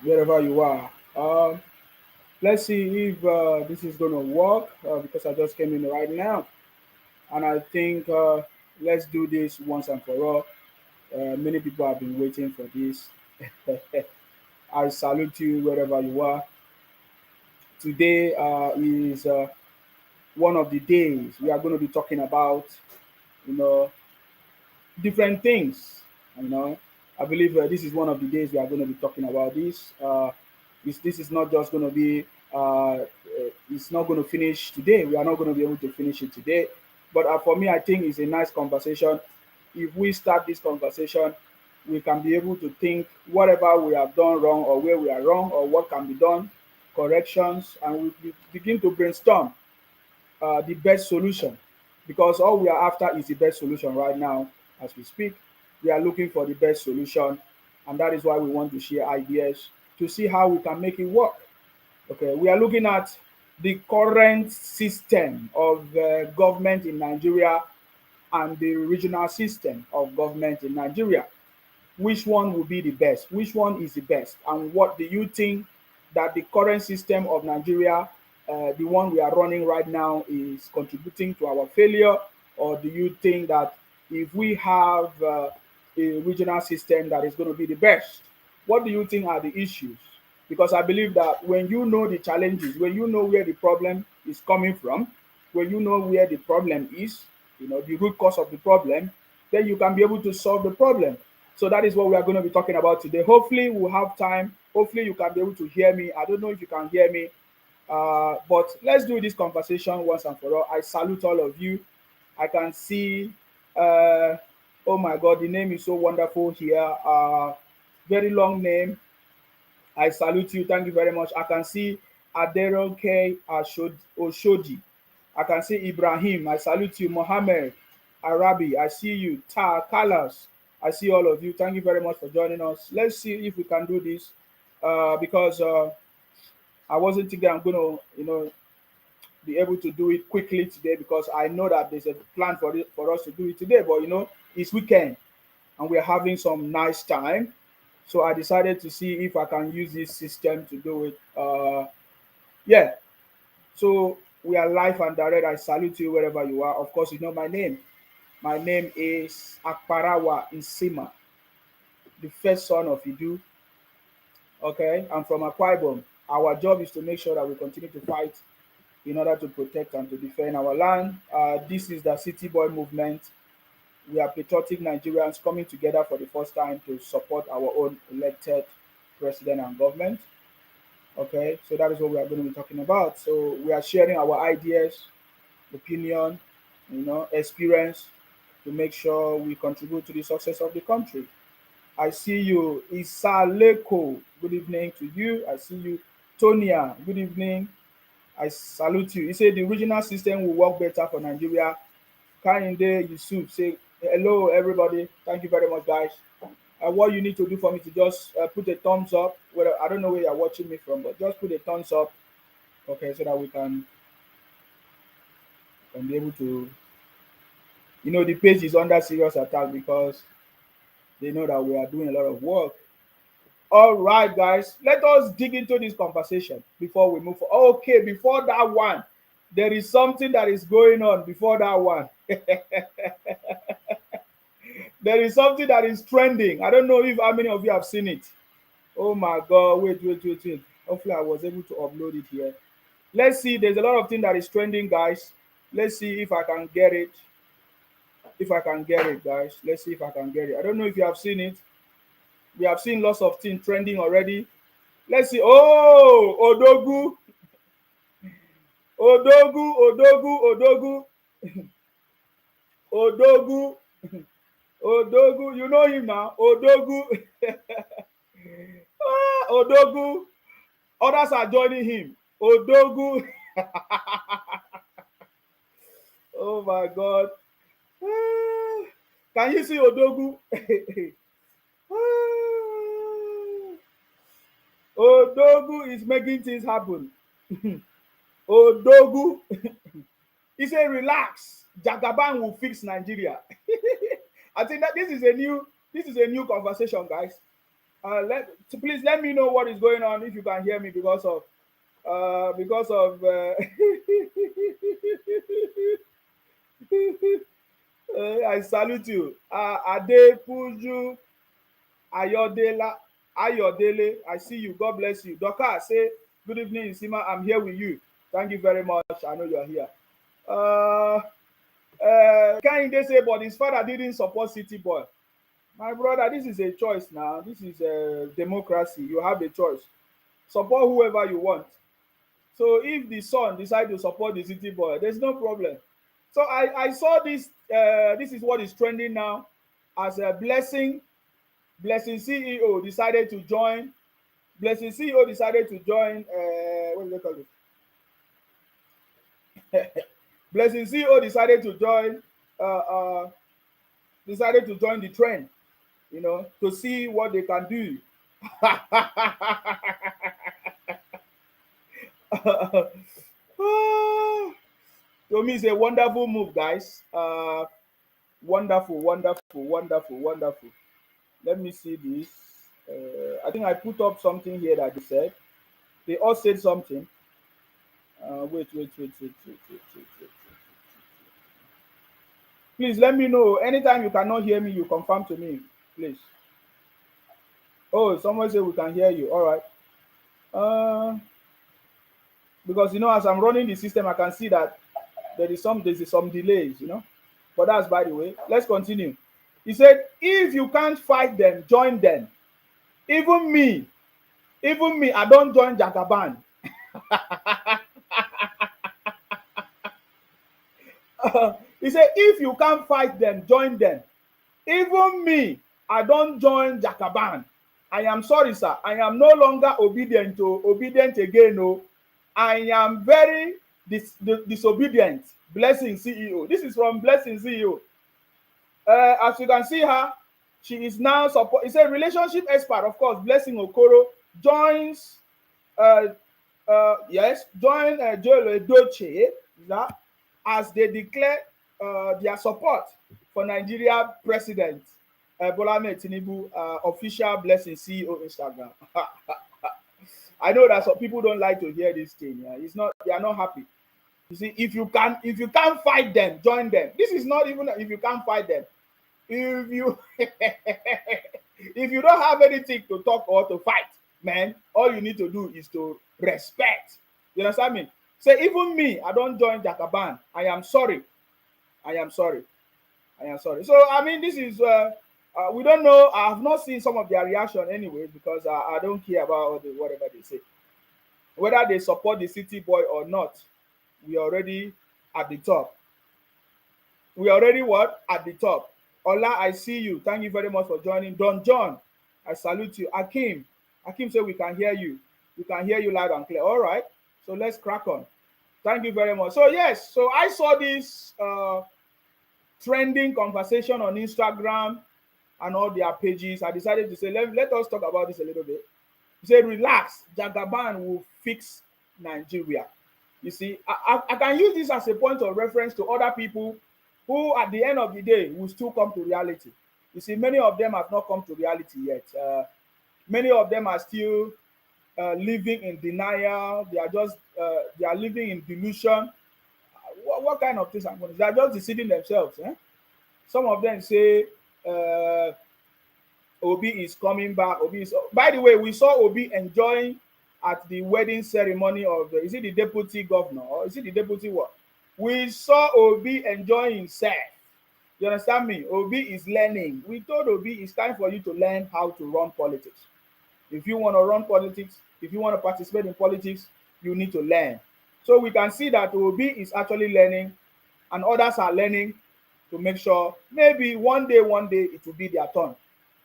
wherever you are. Let's see if this is going to work because I just came in right now. And I think let's do this once and for all. Many people have been waiting for this. I salute you wherever you are. Today is one of the days we are going to be talking about, you know, different things. You know, I believe this is one of the days we are going to be talking about this. This is not just going to be. It's not going to finish today. We are not going to be able to finish it today. But for me, I think it's a nice conversation. If we start this conversation, we can be able to think whatever we have done wrong or where we are wrong or what can be done, corrections, and we begin to brainstorm the best solution because all we are after is the best solution right now as we speak. We are looking for the best solution, and that is why we want to share ideas to see how we can make it work. Okay, we are looking at the current system of government in Nigeria and the regional system of government in Nigeria. Which one will be the best? Which one is the best? And what do you think that the current system of Nigeria, the one we are running right now, is contributing to our failure? Or do you think that if we have a regional system that is going to be the best, what do you think are the issues? Because I believe that when you know the challenges, when you know where the problem is coming from, when you know where the problem is, the root cause of the problem, then you can be able to solve the problem. So that is what we are going to be talking about today. Hopefully, we'll have time. Hopefully, you can be able to hear me. I don't know if you can hear me, but let's do this conversation once and for all. I salute all of you. I can see, uh, oh my God, the name is so wonderful here. Very long name. I salute you. Thank you very much. I can see Aderoke Oshodi. I can see Ibrahim. I salute you. Mohammed Arabi. I see you. Ta Kalas. I see all of you. Thank you very much for joining us. Let's see if we can do this because I wasn't thinking I'm going to, be able to do it quickly today because I know that there's a plan for us to do it today. But it's weekend and we're having some nice time. So I decided to see if I can use this system to do it. Yeah. So we are live and direct. I salute you wherever you are. Of course, you know my name. My name is Akparawa Insima, the first son of Idu. Okay, I'm from Akwa Ibom. Our job is to make sure that we continue to fight in order to protect and to defend our land. This is the City Boy movement. We are patriotic Nigerians coming together for the first time to support our own elected president and government. Okay, so that is what we are going to be talking about. So we are sharing our ideas, opinion, experience to make sure we contribute to the success of the country. I see you, Isa Leko. Good evening to you. I see you, Tonia. Good evening. I salute you. He said the regional system will work better for Nigeria. Kayinde Yusuf say hello everybody. Thank you very much, guys. What you need to do for me to just put a thumbs up. Well, I don't know where you're watching me from, but just put a thumbs up, okay, so that we can be able to. The page is under serious attack because they know that we are doing a lot of work. All right, guys, let us dig into this conversation before we move. Okay, before that one, there is something that is going on. Before that one, there is something that is trending. I don't know if how many of you have seen it. Oh my God! Wait, wait, wait, wait. Hopefully, I was able to upload it here. Let's see. There's a lot of things that is trending, guys. Let's see if I can get it. If I can get it, guys. Let's see if I can get it. I don't know if you have seen it. We have seen lots of things trending already. Let's see. Oh, Odogu, Odogu, Odogu, Odogu, Odogu, Odogu. You know him now, Odogu. Odogu. Others are joining him. Odogu. Oh my God. Can you see Odogu? Odogu is making things happen. Odogu. He said, relax. Jagaban will fix Nigeria. I think that this is a new conversation, guys. Please let me know what is going on if you can hear me because of I salute you. Adepuju Ayodela Ayodele, I see you. God bless you. Doka, say good evening, Isima. I'm here with you. Thank you very much. I know you're here. Uh, Can they say, but his father didn't support City Boy? My brother, this is a choice now. This is a democracy. You have a choice. Support whoever you want. So if the son decide to support the City Boy, there's no problem. So I saw this. This is what is trending now, as a Blessing CEO decided to join. Blessing CEO decided to join. What do they call it? Blessing CEO decided to join. Uh, uh, Decided to join the trend. To see what they can do. To me, it's a wonderful move, guys. Wonderful, wonderful, wonderful, wonderful. Let me see this. I think I put up something here that they said. They all said something. Wait. Please let me know. Anytime you cannot hear me, you confirm to me, please. Oh, someone said we can hear you. All right. Uh, because as I'm running the system, I can see that there's some delays. But that's by the way. Let's continue. He said, if you can't fight them, join them. Even me, I don't join Jagaban. He said, if you can't fight them, join them. Even me, I don't join Jakaban. I am sorry, sir. I am no longer obedient again. No, I am very disobedient. Blessing CEO. This is from Blessing CEO. As you can see her, she is now support. It's a relationship expert, of course. Blessing Okoro joins. Uh, yes, join Joel Edochie that as they declare their support for Nigeria President Bola Ahmed Tinubu, official Blessing CEO Instagram. I know that some people don't like to hear this thing. Yeah? They are not happy. You see, if you can't fight them, join them. This is not even if you can't fight them. If you if you don't have anything to talk or to fight, man, all you need to do is to respect. You understand me? Say, even me, I don't join Jakaban. I am sorry. I am sorry. I am sorry. So I mean, this is we don't know. I have not seen some of their reaction anyway because I don't care about whatever they say. Whether they support the City Boy or not, we are already at the top. We are already what? At the top. Ola, I see you. Thank you very much for joining. Don John, I salute you. Akim said we can hear you. We can hear you loud and clear. All right. So let's crack on. Thank you very much. So yes, so I saw this trending conversation on Instagram and all their pages. I decided to say, let us talk about this a little bit. He said, relax, Jagaban will fix Nigeria. You see, I can use this as a point of reference to other people who, at the end of the day, will still come to reality. You see, many of them have not come to reality yet. Many of them are still living in denial. They are living in delusion. What kind of things are going? They are just deceiving themselves. Some of them say Obi is coming back. Obi is. By the way, we saw Obi enjoying at the wedding ceremony of is it the deputy governor or is it the deputy what? We saw Obi enjoying himself. You understand me? Obi is learning. We told Obi it's time for you to learn how to run politics. If you want to run politics, if you want to participate in politics, you need to learn. So we can see that Obi is actually learning, and others are learning to make sure maybe one day it will be their turn.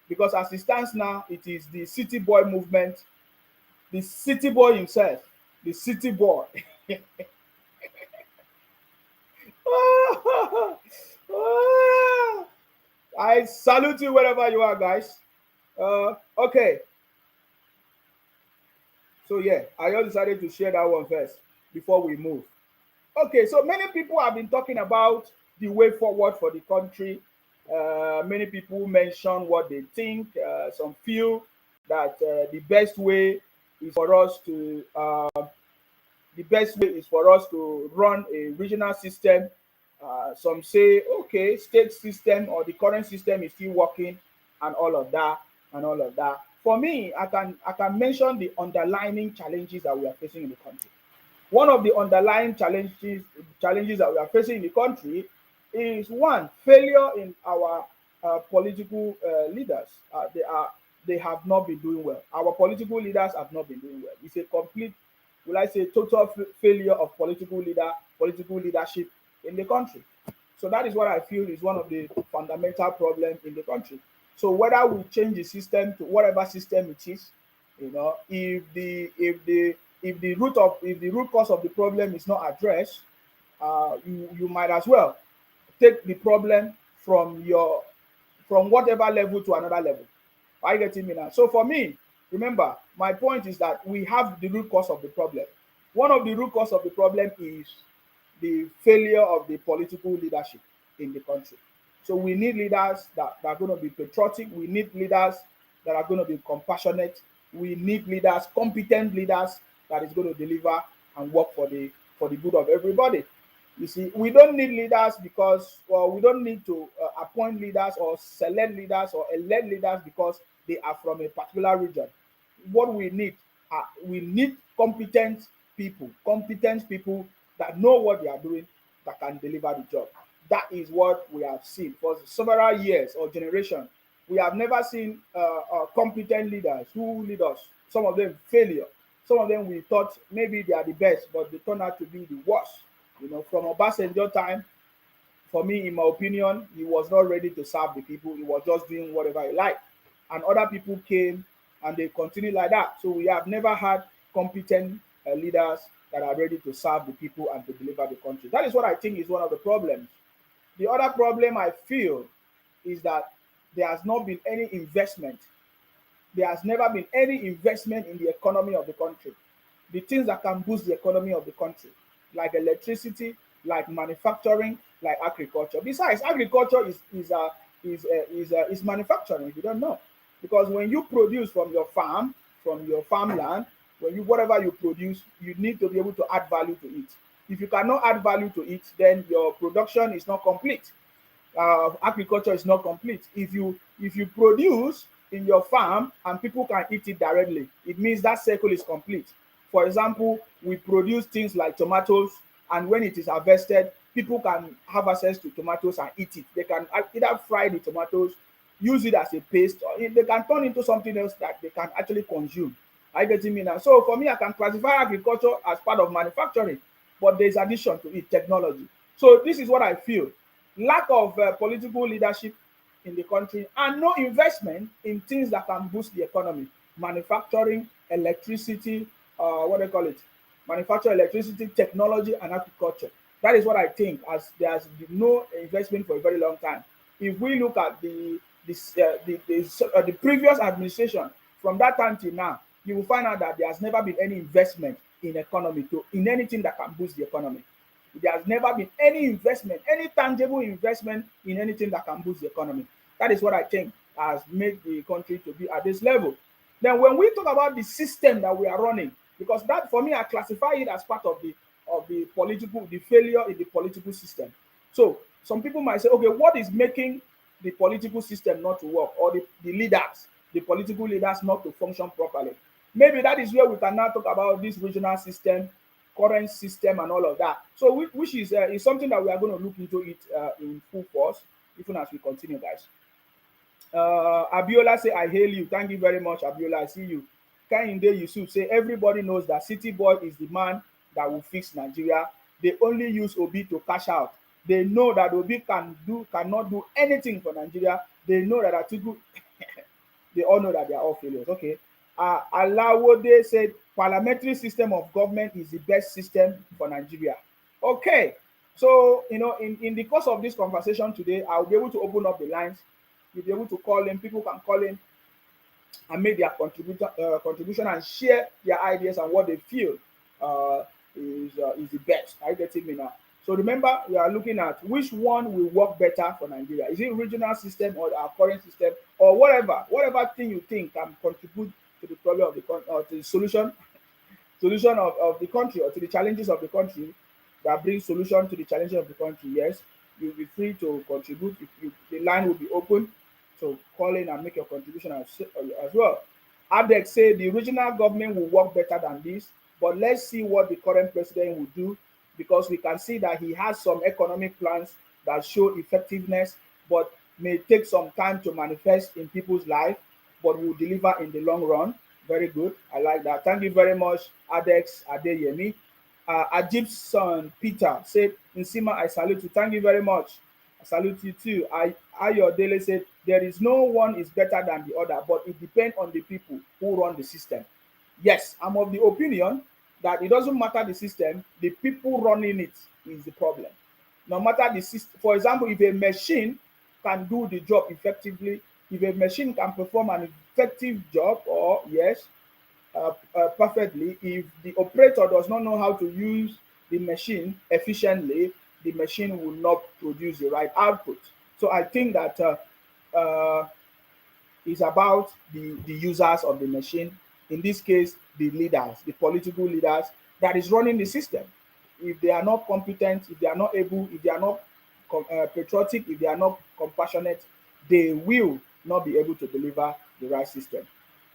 Because as it stands now, it is the city boy movement, the city boy himself, the city boy. I salute you wherever you are, guys. Okay, so yeah, I just decided to share that one first before we move. Okay, so many people have been talking about the way forward for the country. Many people mention what they think. Some feel that the best way is for us to run a regional system. Some say, okay, state system or the current system is still working, and all of that, and all of that. For me, I can mention the underlying challenges that we are facing in the country. One of the underlying challenges that we are facing in the country is one failure in our political leaders. They have not been doing well. Our political leaders have not been doing well. It's a complete, will I say, total failure of political leadership in the country. So that is what I feel is one of the fundamental problems in the country. So whether we change the system to whatever system it is, if the root cause of the problem is not addressed, you might as well take the problem from whatever level to another level. Are you getting me now? So for me, remember, my point is that we have the root cause of the problem. One of the root cause of the problem is the failure of the political leadership in the country. So we need leaders that are going to be patriotic. We need leaders that are going to be compassionate. We need leaders, competent leaders that is going to deliver and work for the good of everybody. You see, we don't need leaders because, well, we don't need to appoint leaders or select leaders or elect leaders because they are from a particular region. What we need competent people that know what they are doing, that can deliver the job. That is what we have seen for several years or generations. We have never seen competent leaders who lead us. Some of them failure. Some of them we thought maybe they are the best, but they turn out to be the worst. From Obasanjo time, for me, in my opinion, he was not ready to serve the people. He was just doing whatever he liked. And other people came and they continued like that. So we have never had competent leaders that are ready to serve the people and to deliver the country. That is what I think is one of the problems. The other problem I feel is that there has not been any investment. There has never been any investment in the economy of the country. The things that can boost the economy of the country, like electricity, like manufacturing, like agriculture. Besides, agriculture is manufacturing. If you don't know, because when you produce from your farm, from your farmland, whatever you produce, you need to be able to add value to it. If you cannot add value to it, then your production is not complete. Agriculture is not complete. If you produce in your farm and people can eat it directly, it means that circle is complete. For example, we produce things like tomatoes, and when it is harvested, people can have access to tomatoes and eat it. They can either fry the tomatoes, use it as a paste, or they can turn into something else that they can actually consume. Are you getting me now? So for me, I can classify agriculture as part of manufacturing, but there's addition to it, technology. So this is what I feel. Lack of political leadership in the country and no investment in things that can boost the economy. Manufacturing, electricity, what do they call it? Manufacture, electricity, technology, and agriculture. That is what I think, as there has been no investment for a very long time. If we look at the previous administration, from that time till now, you will find out that there has never been any investment in economy in anything that can boost the economy. There has never been any investment, any tangible investment in anything that can boost the economy. That is what I think has made the country to be at this level. Then when we talk about the system that we are running, because that for me I classify it as part of the failure in the political system. So some people might say, okay, what is making the political system not to work, or the political leaders not to function properly? Maybe that is where we can now talk about this regional system, current system, and all of that. So which is something that we are going to look into it in full force, even as we continue, guys. Abiola say, I hail you. Thank you very much, Abiola. I see you. Kehinde Yusuf say, everybody knows that City Boy is the man that will fix Nigeria. They only use Obi to cash out. They know that Obi cannot do anything for Nigeria. They know that Atiku, they all know that they are all failures. Okay. Alawode said, parliamentary system of government is the best system for Nigeria. Okay. So, in the course of this conversation today, I'll be able to open up the lines. You'll be able to call in. People can call in and make their contribution and share their ideas and what they feel is the best. Are you getting me now? So remember, we are looking at which one will work better for Nigeria. Is it regional system or our current system or whatever thing you think can contribute to the problem of the country or to the solution of the country or to the challenges of the country that brings solution to the challenges of the country. Yes, you'll be free to contribute. The line will be open to call in and make your contribution as well. ADEC say the regional government will work better than this, but let's see what the current president will do because we can see that he has some economic plans that show effectiveness, but may take some time to manifest in people's life, but will deliver in the long run. Very good. I like that. Thank you very much, Adex Adeyemi. Ajib's son Peter said, Nsima, I salute you. Thank you very much. I salute you too. Ayodele said, there is no one is better than the other, but it depends on the people who run the system. Yes, I'm of the opinion that it doesn't matter the system, the people running it is the problem. No matter the system, for example, if a machine can do the job effectively, if a machine can perform an effective job, or yes, perfectly, if the operator does not know how to use the machine efficiently, the machine will not produce the right output. So I think that is about the users of the machine, in this case, the leaders, the political leaders that is running the system. If they are not competent, if they are not able, if they are not patriotic, if they are not compassionate, they will not be able to deliver the right system.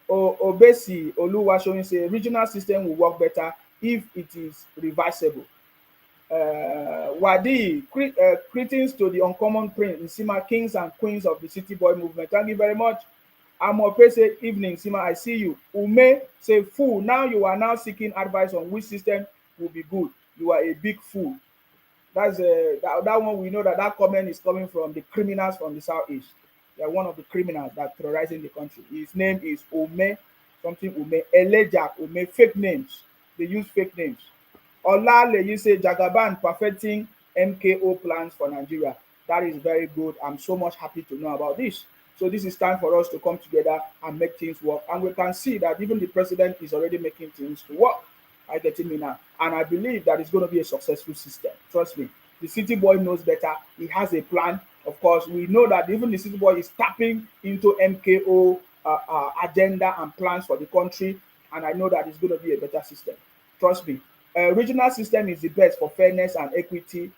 Obesi Oluwasoyin say regional system will work better if it is reversible. Wadi, greetings to the uncommon prince, Nsima, kings and queens of the City Boy movement. Thank you very much. Amope say, evening, Sima, I see you. Ume say, fool, now you are now seeking advice on which system will be good. You are a big fool. That's that one we know that comment is coming from the criminals from the southeast. They are one of the criminals that terrorizing the country. His name is Ume, something Ume, Elijah Ume, fake names. They use fake names. Olale, you say Jagaban perfecting MKO plans for Nigeria. That is very good. I'm so much happy to know about this. So this is time for us to come together and make things work. And we can see that even the president is already making things to work. I get me now. And I believe that it's going to be a successful system. Trust me. The City Boy knows better. He has a plan. Of course, we know that even the City Boy is tapping into MKO agenda and plans for the country. And I know that it's going to be a better system. Trust me. Regional system is the best for fairness and equity.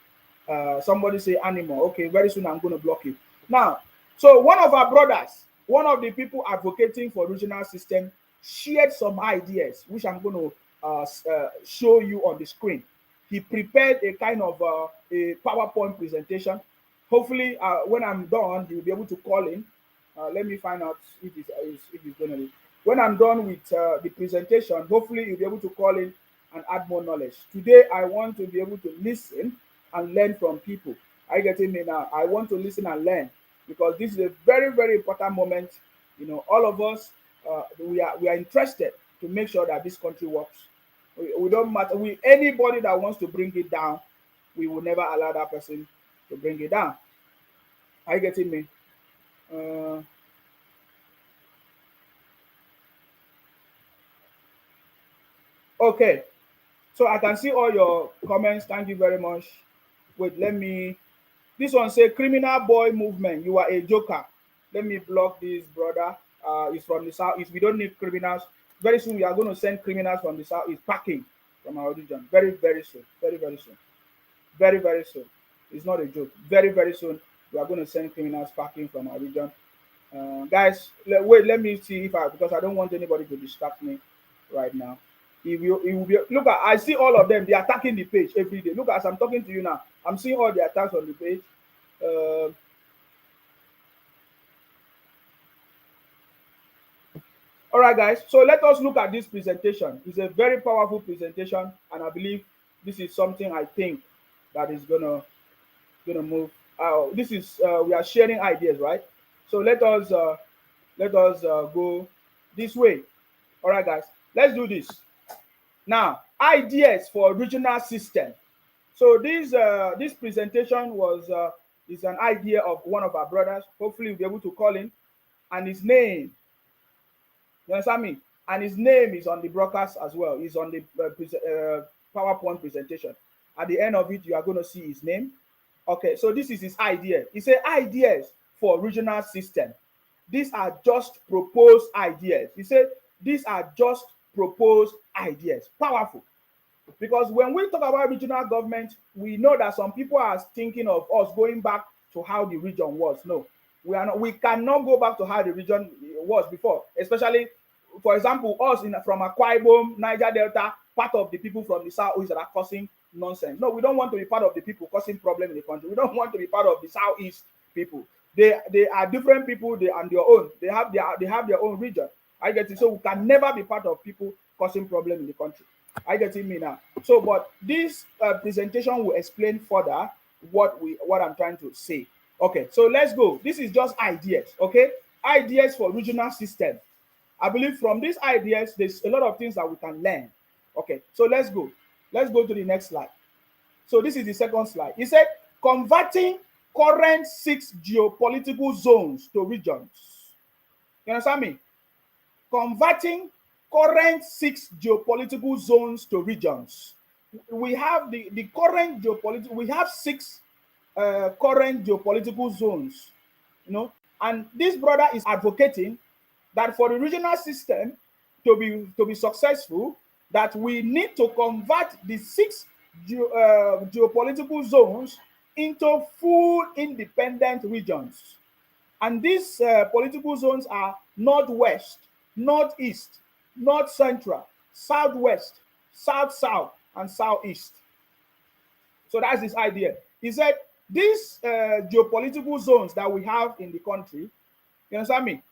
Somebody say animal. Okay, very soon I'm going to block you. Now, so one of our brothers, one of the people advocating for regional system, shared some ideas, which I'm going to show you on the screen. He prepared a kind of a PowerPoint presentation. Hopefully, when I'm done, he will be able to call in. Let me find out if he's going to. When I'm done with the presentation, hopefully he'll be able to call in and add more knowledge. Today, I want to be able to listen and learn from people. Are you getting me now? I want to listen and learn because this is a very, very important moment. You know, all of us, we are interested to make sure that this country works. We don't matter. Anybody that wants to bring it down, we will never allow that person to bring it down. Are you getting me? Okay. So I can see all your comments. Thank you very much. Wait, let me. This one say criminal boy movement. You are a joker. Let me block this brother. He's from the south. We don't need criminals. Very soon we are going to send criminals from the south. He's packing from our region. Very, very soon. Very, very soon. Very, very soon. It's not a joke. Very, very soon we are going to send criminals packing from our region. Guys, wait. Let me see if because I don't want anybody to distract me right now. It will be look at I see all of them, they're attacking the page every day. Look, as I'm talking to you now, I'm seeing all the attacks on the page. All right, guys, so let us look at this presentation. It's a very powerful presentation, and I believe this is something I think that is gonna move. This is we are sharing ideas, right? So let us go this way. All right, guys, let's do this. Now, ideas for regional system. So this presentation was is an idea of one of our brothers. Hopefully, we'll be able to call him, and his name. You understand me? And his name is on the broadcast as well. He's on the PowerPoint presentation. At the end of it, you are going to see his name. Okay, so this is his idea. He said ideas for regional system. These are just proposed ideas. He said these are just proposed ideas. Powerful. Because when we talk about regional government, we know that some people are thinking of us going back to how the region was. No, we are not. We cannot go back to how the region was before. Especially, for example, us from Akwa Ibom, Niger Delta, part of the people from the southeast that are causing nonsense. No, we don't want to be part of the people causing problem in the country. We don't want to be part of the southeast people. They are different people. They are their own. They have their own region. I get it. So we can never be part of people causing problem in the country. I get it me now. So, but this presentation will explain further what I'm trying to say. Okay, so let's go. This is just ideas. Okay, ideas for regional system. I believe from these ideas, there's a lot of things that we can learn. Okay, so let's go. Let's go to the next slide. So this is the second slide. He said, converting current 6 geopolitical zones to regions. You understand me? Converting current 6 geopolitical zones to regions. We have the current geopolitical, we have 6 current geopolitical zones, and this brother is advocating that for the regional system to be successful, that we need to convert the 6 geopolitical zones into full independent regions. And these political zones are northwest, northeast, north central, southwest, south, and southeast. So that's his idea. He said these geopolitical zones that we have in the country, you understand me?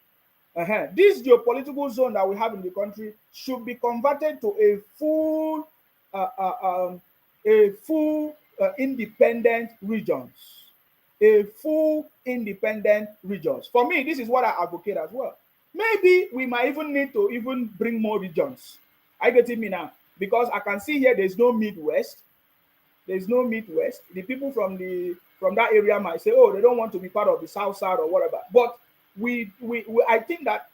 This geopolitical zone that we have in the country should be converted to a full independent regions. A full independent regions. For me, this is what I advocate as well. Maybe we might even need to even bring more regions. I get it me now, because I can see here there's no Midwest. There's no Midwest. The people from that area might say, oh, they don't want to be part of the South Side or whatever. But I think that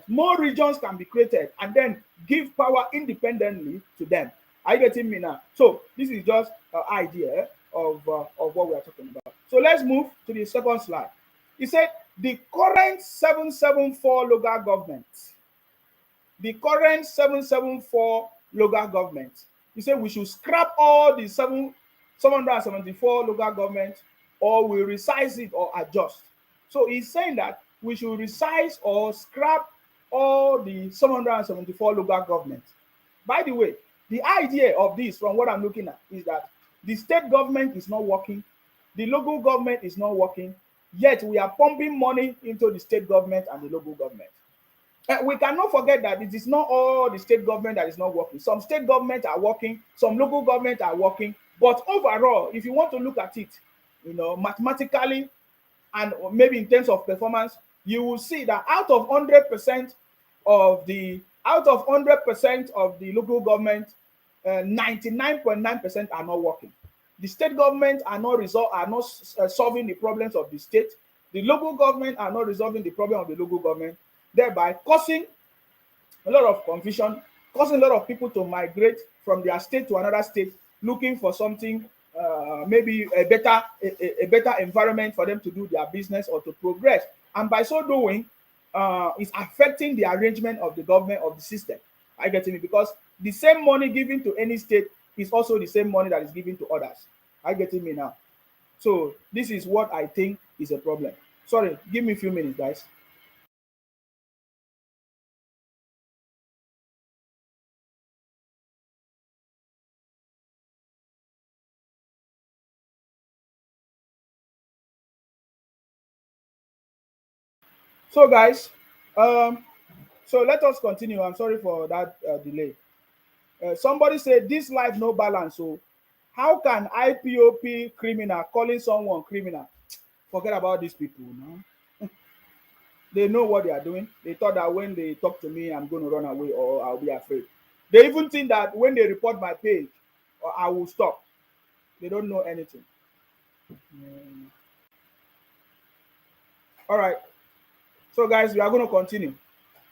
more regions can be created and then give power independently to them. I get it me now. So this is just an idea of what we are talking about. So let's move to the second slide. He said the current 774 local government. The current 774 local government. He said we should scrap all the 774 local government, or we resize it or adjust. So he's saying that we should resize or scrap all the 774 local government. By the way, the idea of this, from what I'm looking at, is that the state government is not working, the local government is not working, yet we are pumping money into the state government and the local government. We cannot forget that it is not all the state government that is not working. Some state governments are working, some local governments are working, but overall, if you want to look at it, mathematically and maybe in terms of performance, you will see that out of 100% of the local government, 99.9% are not working. The state government are not solving the problems of the state. The local government are not resolving the problem of the local government, thereby causing a lot of confusion, causing a lot of people to migrate from their state to another state, looking for something, maybe a better environment for them to do their business or to progress. And by so doing, it's affecting the arrangement of the government, of the system. I get it, because the same money given to any state is also the same money that is given to others. I get me now. So this is what I think is a problem. Sorry, give me a few minutes, guys. So guys, so let us continue. I'm sorry for that delay. Somebody said this life no balance. So how can IPOP criminal calling someone criminal? Forget about these people. No? They know what they are doing. They thought that when they talk to me, I'm going to run away or I'll be afraid. They even think that when they report my page, I will stop. They don't know anything. All right. So guys, we are going to continue.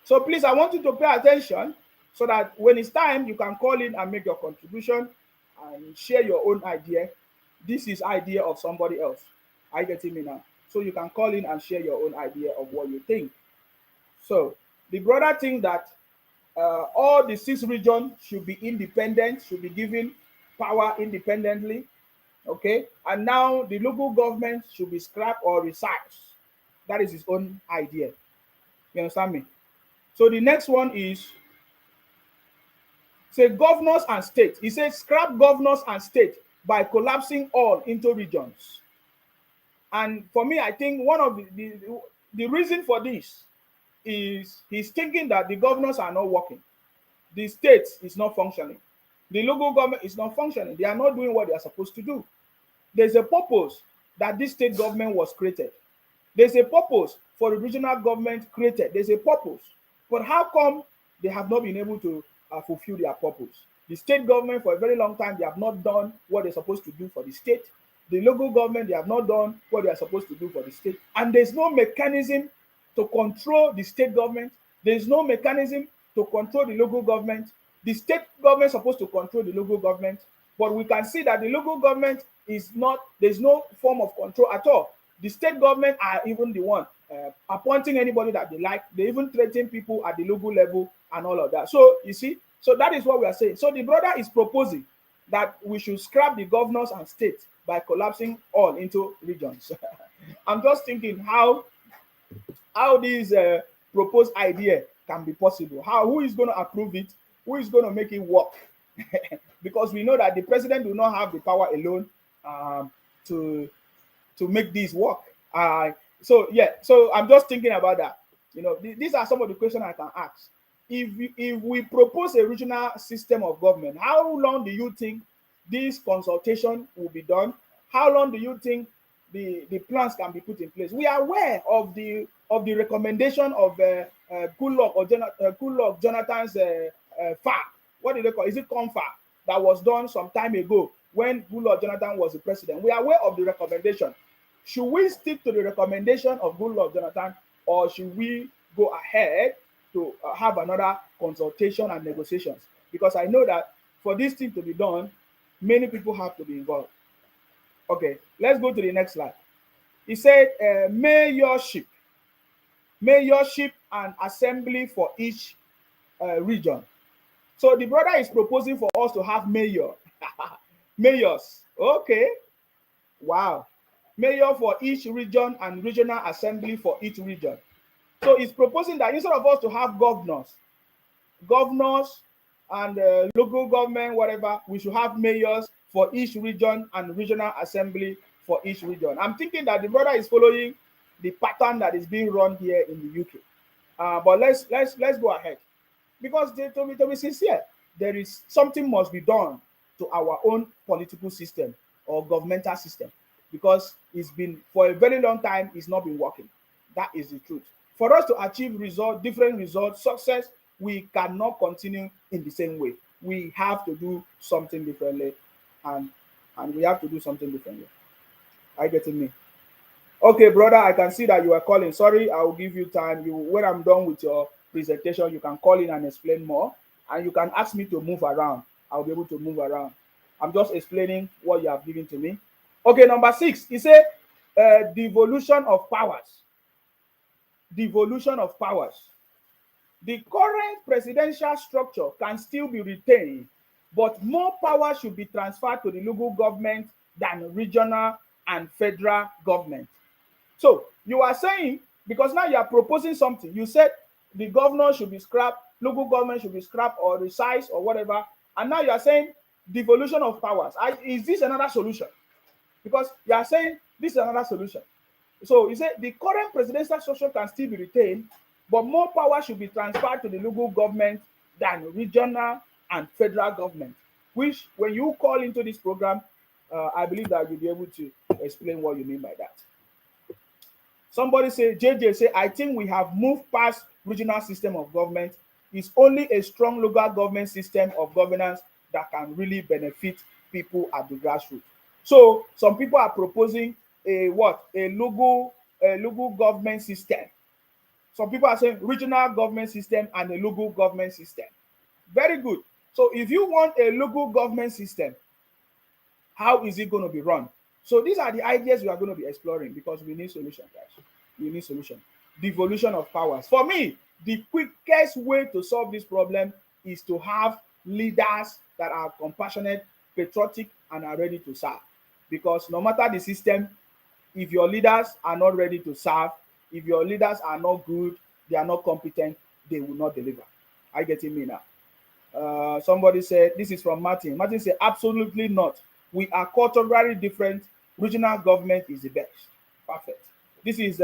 So please, I want you to pay attention so that when it's time, you can call in and make your contribution. and share your own idea. This is idea of somebody else. Are you getting me now? So you can call in and share your own idea of what you think. So the brother think that all the six regions should be independent, should be given power independently. Okay, and now the local government should be scrapped or resized. That is his own idea. You understand me? So the next one is say governors and state. He says scrap governors and state by collapsing all into regions. And for me, I think one of the reason for this is he's thinking that the governors are not working, the state is not functioning, the local government is not functioning. They are not doing what they are supposed to do. There's a purpose that this state government was created. There's a purpose for the regional government created. There's a purpose. But how come they have not been able to fulfill their purpose? The state government, for a very long time, they have not done what they're supposed to do for the state. The local government, they have not done what they are supposed to do for the state. And there's no mechanism to control the state government. There's no mechanism to control the local government. The state government is supposed to control the local government. But we can see that the local government is not, there's no form of control at all. The state government are even the one appointing anybody that they like. They even threaten people at the local level and all of that. So you see, so that is what we are saying. So the brother is proposing that we should scrap the governors and states by collapsing all into regions. I'm just thinking how this proposed idea can be possible. Who is going to approve it? Who is going to make it work? Because we know that the president do not have the power alone to make this work. So yeah, so I'm just thinking about that. You know, these are some of the questions I can ask. If we propose a regional system of government, how long do you think this consultation will be done? How long do you think the plans can be put in place? We are aware of the recommendation of Goodluck Jonathan's FAR. What do they call it? Is it CONFA? That was done some time ago when Goodluck Jonathan was the president. We are aware of the recommendation. Should we stick to the recommendation of Goodluck Jonathan, or should we go ahead to have another consultation and negotiations? Because I know that for this thing to be done, many people have to be involved. Okay, let's go to the next slide. He said mayorship and assembly for each region. So the brother is proposing for us to have mayors. Okay, wow. Mayor for each region and regional assembly for each region. So he's proposing that instead of us to have governors and local government, whatever, we should have mayors for each region and regional assembly for each region. I'm thinking that the brother is following the pattern that is being run here in the UK. But let's go ahead, because to be sincere, there is something must be done to our own political system or governmental system, because it's been for a very long time, it's not been working. That is the truth. For us to achieve different results, success, we cannot continue in the same way. We have to do something differently, and we have to do something differently. Are you getting me? Okay, brother, I can see that you are calling. Sorry, I will give you time. When I'm done with your presentation, you can call in and explain more, and you can ask me to move around. I'll be able to move around. I'm just explaining what you have given to me. Okay, number 6, he said devolution of powers. Devolution of powers. The current presidential structure can still be retained, but more power should be transferred to the local government than regional and federal government. So you are saying, because now you are proposing something, you said the governor should be scrapped, local government should be scrapped or resized or whatever, and now you are saying devolution of powers. Is this another solution? Because you are saying this is another solution. So you say the current presidential structure can still be retained, but more power should be transferred to the local government than regional and federal government. Which, when you call into this program, I believe that you'll be able to explain what you mean by that. Somebody say, JJ say, I think we have moved past regional system of government. It's only a strong local government system of governance that can really benefit people at the grassroots. So some people are proposing a local government system. Some people are saying regional government system and a local government system. Very good. So if you want a local government system, How is it going to be run? So these are the ideas we are going to be exploring because we need solution, guys. We need solution. Devolution of powers. For me, the quickest way to solve this problem is to have leaders that are compassionate, patriotic, and are ready to serve. Because no matter the system, if your leaders are not ready to serve, if your leaders are not good, they are not competent, they will not deliver. I get me now. Somebody said, this is from Martin. Martin said, absolutely not. We are culturally different. Regional government is the best. Perfect. This is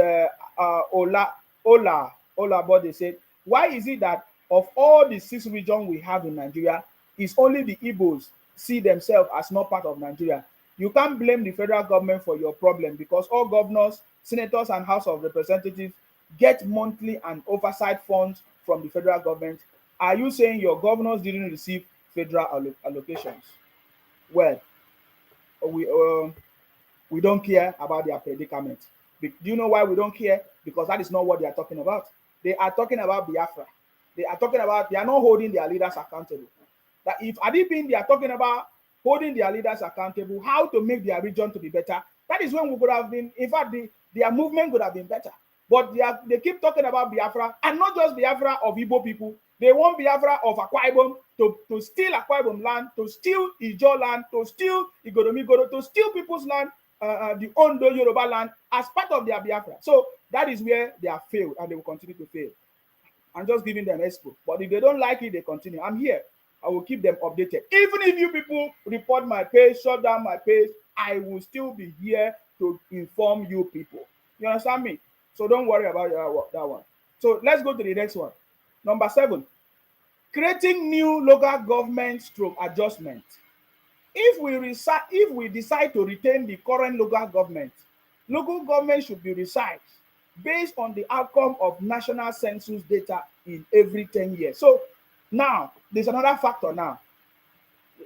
Ola Bode said, why is it that of all the 6 regions we have in Nigeria, it's only the Igbos see themselves as not part of Nigeria? You can't blame the federal government for your problem because all governors, senators, and House of Representatives get monthly and oversight funds from the federal government. Are you saying your governors didn't receive federal allocations? Well, we don't care about their predicament. Do you know why we don't care? Because that is not what they are talking about. They are talking about Biafra. They are not holding their leaders accountable. That if Adibin, they are talking about holding their leaders accountable, how to make their region to be better. That is when we could have been, in fact, their movement could have been better. But they keep talking about Biafra, and not just Biafra of Igbo people. They want Biafra of Akwa Ibom to steal Akwa Ibom land, to steal Ijo land, to steal Igodomigoro, to steal people's land, the Ondo Yoruba land as part of their Biafra. So that is where they have failed, and they will continue to fail. I'm just giving them expo. But if they don't like it, they continue. I'm here. I will keep them updated. Even if you people report my page, shut down my page, I will still be here to inform you people. You understand me? So don't worry about that one. So let's go to the next one. Number 7, creating new local government stroke adjustment. If we decide to retain the current local government should be resized based on the outcome of national census data in every 10 years. So now there's another factor now.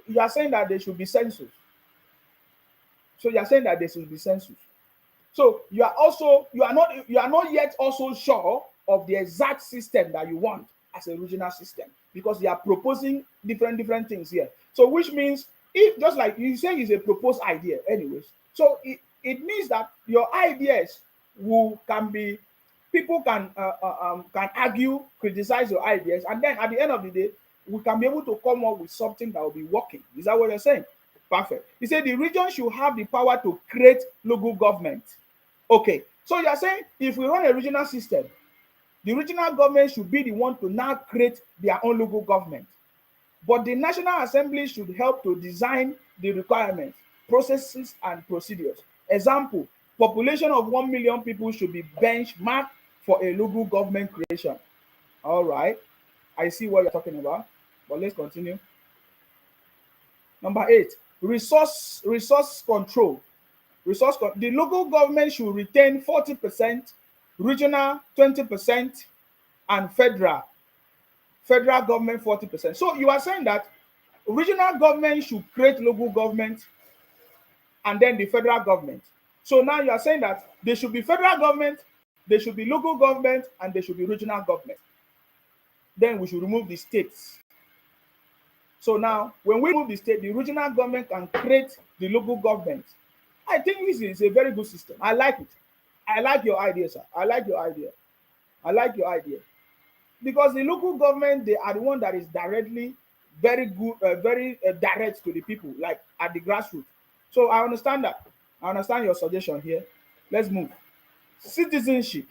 You are saying that there should be census. So you are saying that there should be census. So you are not yet also sure of the exact system that you want as a regional system because you are proposing different things here. So which means if just like you say is a proposed idea anyways. So it means that your ideas people can argue, criticize your ideas, and then at the end of the day, we can be able to come up with something that will be working. Is that what you're saying? Perfect. He said the region should have the power to create local government. Okay, so you're saying if we run a regional system, the regional government should be the one to now create their own local government. But the National Assembly should help to design the requirements, processes, and procedures. Example, population of 1 million people should be benchmarked for a local government creation. All right, I see what you're talking about, but let's continue. Number 8, resource control. The local government should retain 40%, regional 20%, and federal government 40%. So you are saying that regional government should create local government and then the federal government. So now you are saying that there should be federal government, there should be local government, and there should be regional government. Then we should remove the states. So now when we remove the state, the regional government can create the local government. I think this is a very good system. I like it. I like your idea, sir. I like your idea. Because the local government, they are the one that is directly very good, very direct to the people, like at the grassroots. So I understand that. I understand your suggestion here. Let's move. Citizenship.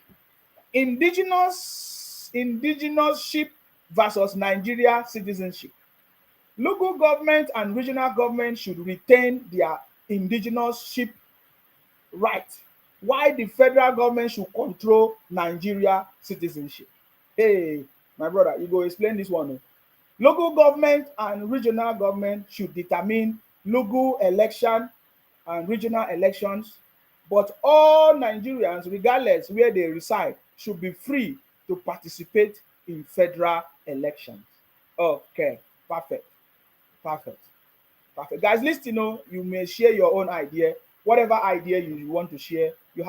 Indigenous-ship versus Nigeria citizenship. Local government and regional government should retain their indigenous-ship right, while the federal government should control Nigeria citizenship. Hey, my brother, you go explain this one. Local government and regional government should determine local election and regional elections, but all Nigerians, regardless where they reside, should be free to participate in federal elections. Okay, perfect. Guys, listen, you may share your own idea. Whatever idea you want to share, you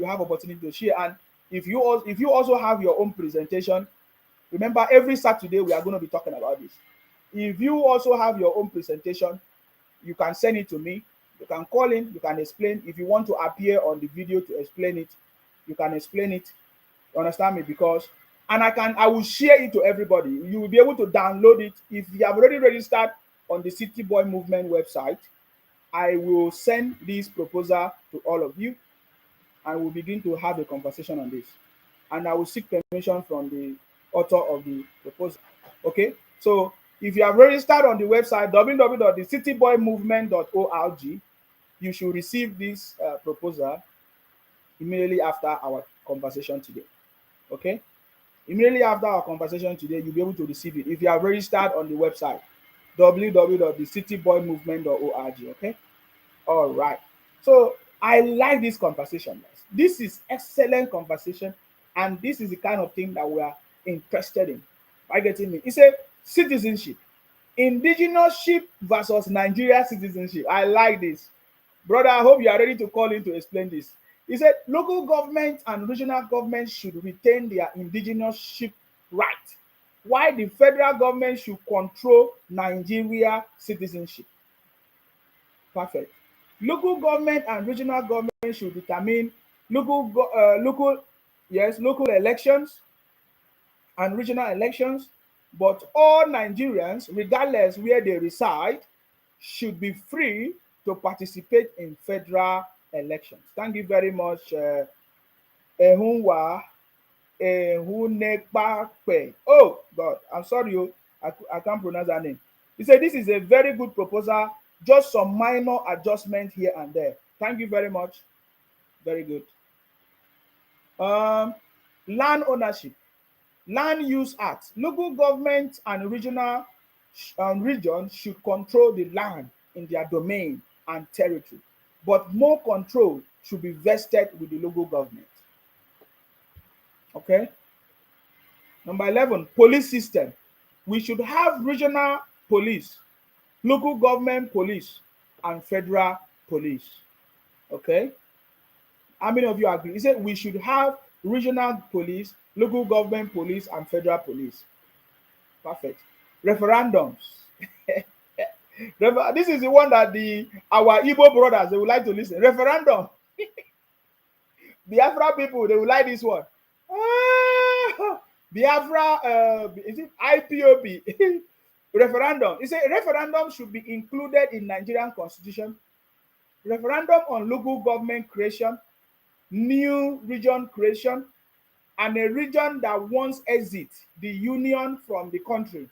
have opportunity to share. And if you also have your own presentation, remember every Saturday we are going to be talking about this. If you also have your own presentation, you can send it to me. You can call in, you can explain. If you want to appear on the video to explain it, you can explain it. You understand me? Because and I will share it to everybody. You will be able to download it. If you have already registered on the City Boy Movement website, I will send this proposal to all of you and we'll begin to have a conversation on this. And I will seek permission from the author of the proposal. Okay? So if you have registered on the website www.thecityboymovement.org, you should receive this proposal immediately after our conversation today. Okay? Immediately after our conversation today, you'll be able to receive it if you have registered on the website www.thecityboymovement.org. Okay? All right. So I like this conversation, guys. This is excellent conversation, and this is the kind of thing that we are interested in. Are you getting me? It's a citizenship, indigenousship versus Nigeria citizenship. I like this, brother. I hope you are ready to call in to explain this. He said local government and regional government should retain their indigenousship right, while the federal government should control Nigeria citizenship. Perfect. Local government and regional government should determine local elections and regional elections, but all Nigerians, regardless where they reside, should be free to participate in federal elections. Thank you very much, Ehunwa Ehunekpape. Oh God, I'm sorry, I can't pronounce that name. He said this is a very good proposal, just some minor adjustment here and there. Thank you very much. Very good. Land ownership, land use act. Local government and regional regions should control the land in their domain and territory, but more control should be vested with the local government. Okay. Number 11, police system. We should have regional police, local government police, and federal police. Okay. How many of you agree? He said we should have regional police, local government police, and federal police. Perfect. Referendums. This is the one that our Igbo brothers, they would like to listen. Referendum. Biafra people, they would like this one. Biafra, is it IPOB? Referendum. He said referendum should be included in Nigerian constitution. Referendum on local government creation, new region creation, and a region that wants exit the union from the country.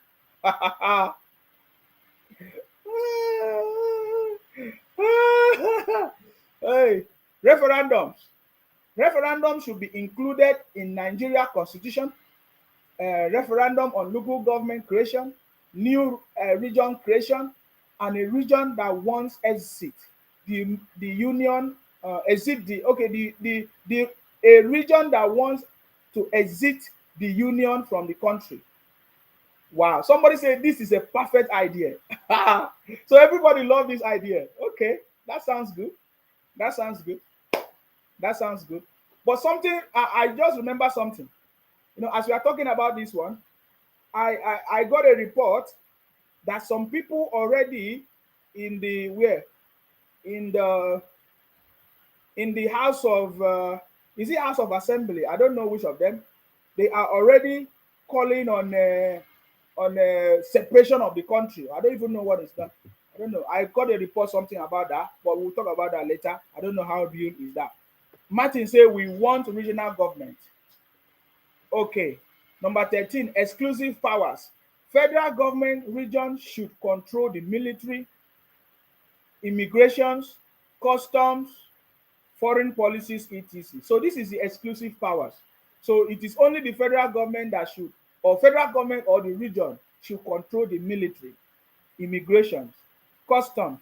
Hey, referendums. Referendum should be included in Nigeria constitution. Referendum on local government creation, new region creation, and a region that wants exit the union, exit the a region that wants to exit the union from the country. Wow, somebody said this is a perfect idea. So everybody love this idea. Okay, that sounds good. That sounds good. That sounds good. But something I just remember something. You know, as we are talking about this one, I got a report that some people already in the House of is it House of Assembly? I don't know which of them. They are already calling on separation of the country. I don't even know what is that. I don't know. I got a report something about that, but we'll talk about that later. I don't know how real is that. Martin say we want regional government. Okay. Number 13, exclusive powers. Federal government regions should control the military, immigrations, customs, foreign policies, etc. So this is the exclusive powers. So it is only the federal government that should, or federal government or the region should control the military, immigrations, customs,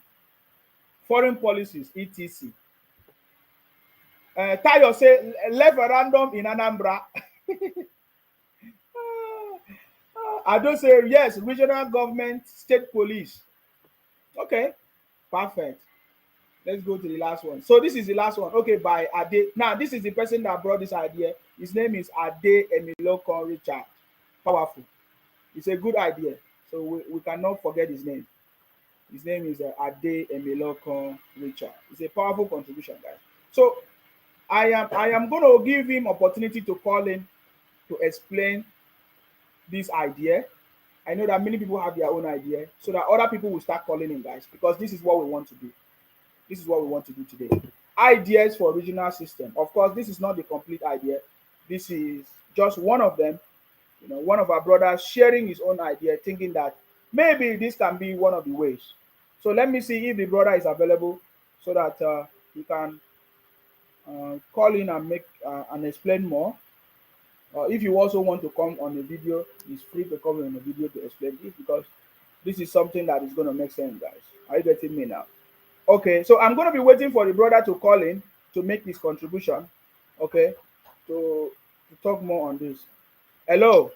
foreign policies, etc. Tayo say referendum in Anambra. I don't say yes, regional government, state police. Okay, perfect. Let's go to the last one. So this is the last one. Okay, by Ade. Now, this is the person that brought this idea. His name is Ade Emilokon Richard. Powerful. It's a good idea. So we cannot forget his name. His name is Ade Emilokon Richard. It's a powerful contribution, guys. So I am going to give him opportunity to call in to explain this idea. I know that many people have their own idea, so that other people will start calling in, guys, because this is what we want to do. This is what we want to do today. Ideas for regional system. Of course, this is not the complete idea. This is just one of them. One of our brothers sharing his own idea, thinking that maybe this can be one of the ways. So let me see if the brother is available, so that he can call in and make and explain more. If you also want to come on the video, it's free to come on the video to explain this, because this is something that is going to make sense, guys. Are you getting me now? Okay, so I'm going to be waiting for the brother to call in to make his contribution. Okay, to talk more on this. Hello.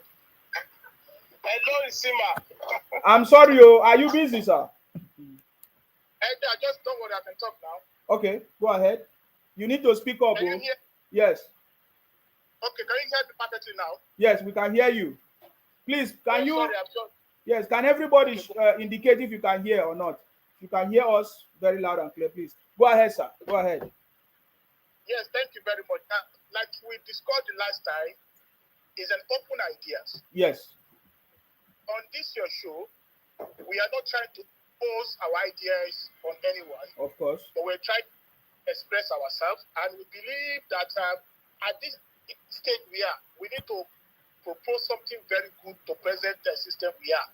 Hello, Isima. I'm sorry, are you busy, sir? I just don't worry, I can talk now. Okay, go ahead. You need to speak up. Can you hear? Yes. Okay, can you hear me perfectly now? Yes, we can hear you. Please, can you? Sorry, I'm sorry. Yes, can everybody indicate if you can hear or not? If you can hear us very loud and clear, please. Go ahead, sir. Go ahead. Yes, thank you very much. Like we discussed the last time, is an open ideas. Yes. On this your show, we are not trying to impose our ideas on anyone. Of course. But we're trying to express ourselves, and we believe that at this stage we need to propose something very good to present the system we are.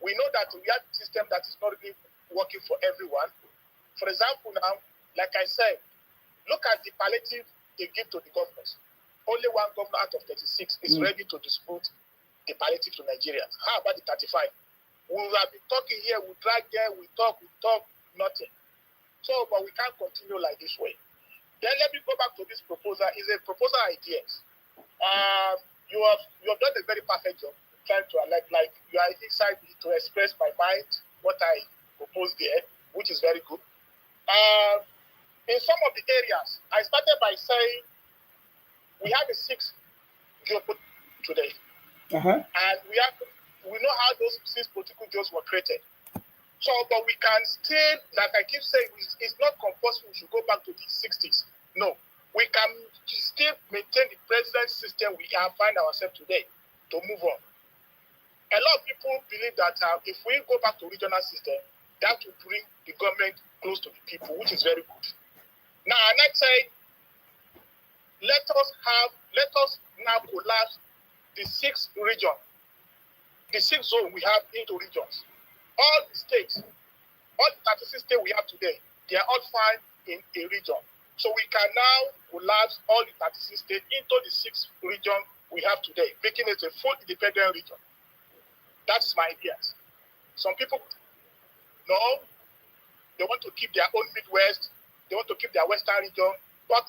We know that we have a system that is not really working for everyone. For example, now, like I said, look at the palliative they give to the governors. Only one governor out of 36 is ready to dispute the palliative to Nigerians. How about the 35? We have been talking here, we drag there, we talk, nothing. So, but we can't continue like this way. Then let me go back to this proposal. It's a proposal ideas. You have done a very perfect job trying to like you are inside me to express my mind, what I proposed there, which is very good. In some of the areas, I started by saying we have a 6 geopolitical today. And we know how those 6 political geos were created. So, but we can still, like I keep saying, it's not compulsory we should go back to the 60s. No, we can still maintain the present system we find ourselves today to move on. A lot of people believe that if we go back to regional system, that will bring the government close to the people, which is very good. Now, and I say, let us now collapse the 6 region, the 6 zone we have into regions. All the states, all the 36 states we have today, they are all fine in a region. So we can now collapse all the 36 states into the 6 region we have today, making it a full independent region. That's my idea. Some people, no, they want to keep their own Midwest, they want to keep their Western region, but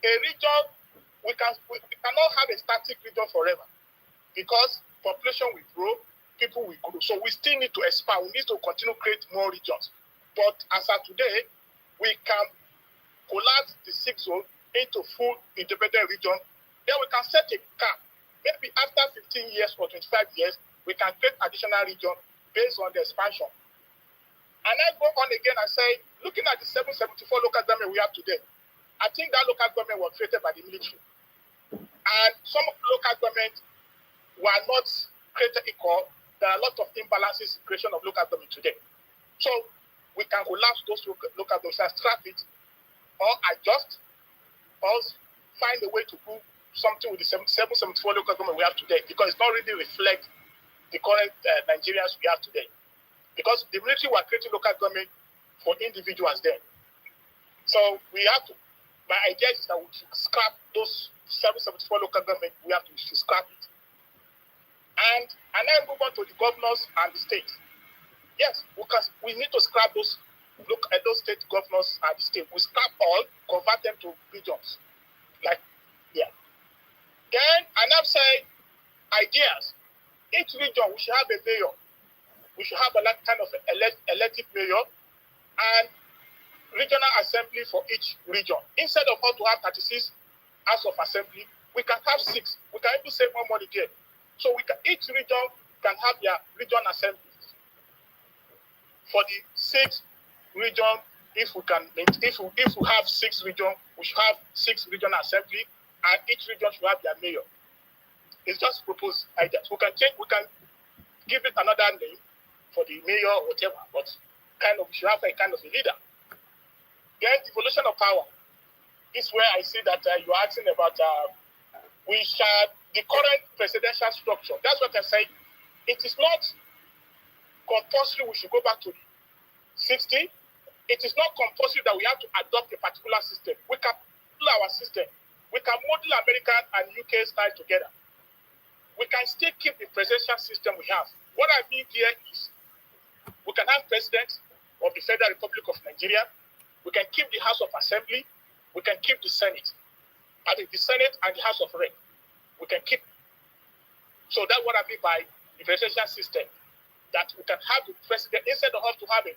a region, we cannot have a static region forever, because population will grow, people will grow. So we still need to expand. We need to continue to create more regions. But as of today, we can collapse the 6 zone into full independent region. Then we can set a cap. Maybe after 15 years or 25 years, we can create additional region based on the expansion. And I go on again and say, looking at the 774 local government we have today, I think that local government was created by the military. And some of the local government were not created equal. There are a lot of imbalances in creation of local government today. So we can collapse those local governments and scrap it, or adjust, or find a way to do something with the 774 local government we have today, because it's not really reflect the current Nigerians we have today. Because the military were creating local government for individuals then. So we have to, my idea is that we should scrap those 774 local government, we should scrap it. And then move on to the governors and the states. Yes, we need to scrap those state governors and the state. We scrap all, convert them to regions. Then, and I'm saying, ideas. Each region, we should have a mayor. We should have a kind of elected mayor and regional assembly for each region. Instead of us to have 36 House of Assembly, we can have 6. We can even save more money there. So each region can have their region assembly. for the 6 region, if we have 6 region, we should have 6 regional assembly, and each region should have their mayor. It's just proposed ideas. We can give it another name for the mayor or whatever, but we should have a kind of a leader. Then devolution of power. This is where I see that you're asking about the current presidential structure. That's what I say. It is not compulsory we should go back to 60. It is not compulsory that we have to adopt a particular system. We can model our system. We can model American and UK style together. We can still keep the presidential system we have. What I mean here is we can have president of the Federal Republic of Nigeria. We can keep the House of Assembly. We can keep the Senate. I mean, the Senate and the House of Rep. We can keep. So that's what I mean by the presidential system. That we can have the president, instead of us to have a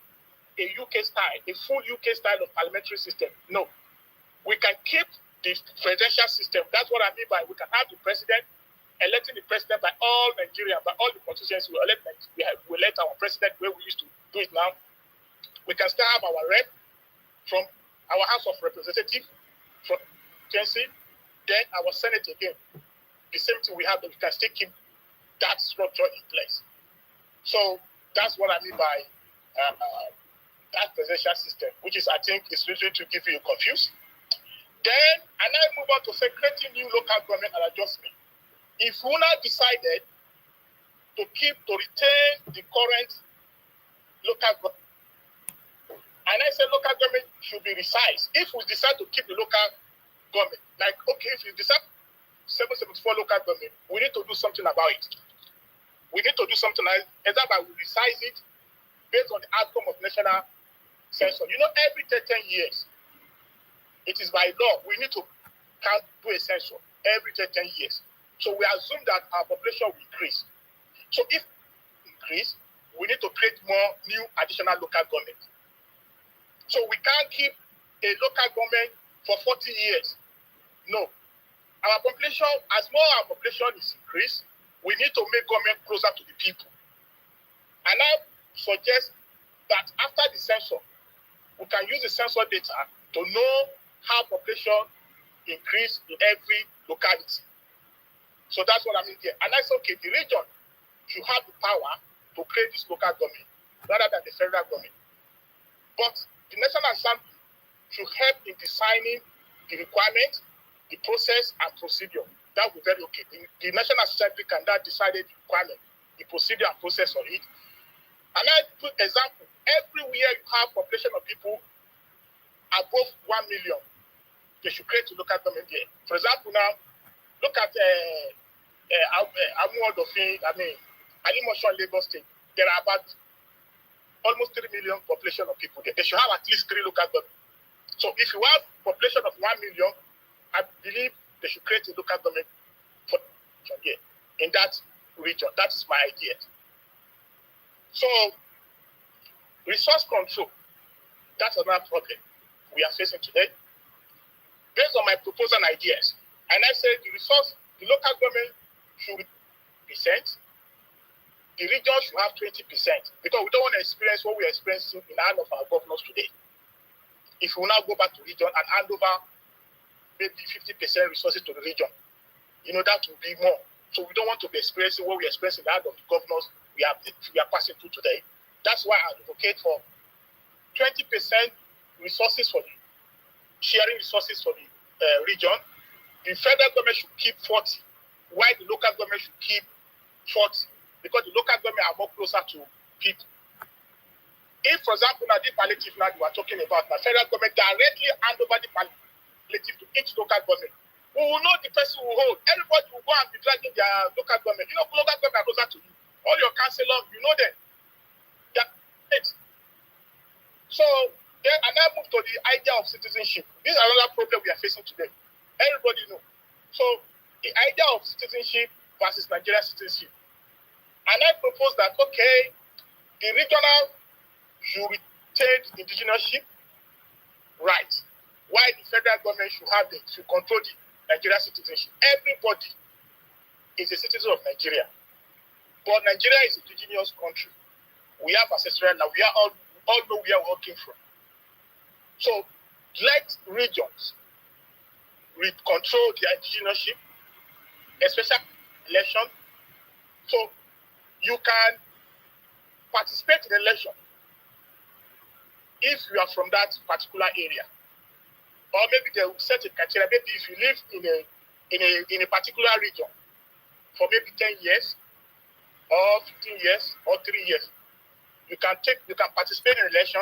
UK style, a full UK style of parliamentary system. No. We can keep the presidential system. That's what I mean by we can have the president, electing the president by all Nigerians, by all the constituencies. We elect our president where we used to do it now. We can still have our rep from our House of Representatives, from constituency, then our Senate again. The same thing we have, that we can still keep that structure in place. So that's what I mean by that presidential system, which is, I think, is usually to give you confused. Then, and I move on to say creating new local government and adjustment. If we now decided to retain the current local government, and I say local government should be resized. If we decide to keep the local government, like, okay, if you decide 774 local government, we need to do something about it. We need to do something like either by we resize it based on the outcome of national census. You know, every 10 years, it is by law, we need to do a census every 10 years. So we assume that our population will increase. So if we increase, we need to create more new additional local government. So we can't keep a local government for 40 years. No. Our population, as more our population is increased, we need to make government closer to the people. And I suggest that after the census, we can use the census data to know how population increase in every locality. So that's what I mean here. And I say, okay, the region should have the power to create this local government rather than the federal government. But the National Assembly should help in designing the requirements, the process, and procedure. That would be very okay. The National Assembly can now decide the requirement, the procedure and process on it. And I put example, everywhere you have population of people above 1 million, they should create a local government there. For example, now, look at Alimosho, Lagos State. There are about almost 3 million population of people there. They should have at least 3 local governments. So if you have population of 1 million, I believe they should create a local government for here in that region. That is my idea. So resource control, that's another problem we are facing today. Based on my proposal and ideas, and I said the local government should be percent, the region should have 20%, because we don't want to experience what we are experiencing in the hand of our governors today. If we now go back to region and hand over maybe 50% resources to the region, that will be more. So we don't want to be experiencing what we are experiencing in the hand of the governors we are passing through today. That's why I advocate for 20% resources for the sharing resources for the region. The federal government should keep 40, while the local government should keep 40, because the local government are more closer to people. If, for example, now the palliative now we are talking about, the federal government directly hand over the palliative to each local government, we will know the person who hold. Everybody will go and be dragging their local government. Local government are closer to you. All your councillors, you know them. So then, and I move to the idea of citizenship. This is another problem we are facing today. Everybody knows. So the idea of citizenship versus Nigerian citizenship. And I propose that, okay, the regional should retain indigeneurship right, while the federal government should control the Nigerian citizenship. Everybody is a citizen of Nigeria. But Nigeria is an indigenous country. We have ancestral land. We all know where we all came from. So let regions control their indigeneurship, especially election. So you can participate in election if you are from that particular area. Or maybe they will set a criteria. Maybe if you live in a particular region for maybe 10 years or 15 years or 3 years, you can participate in election,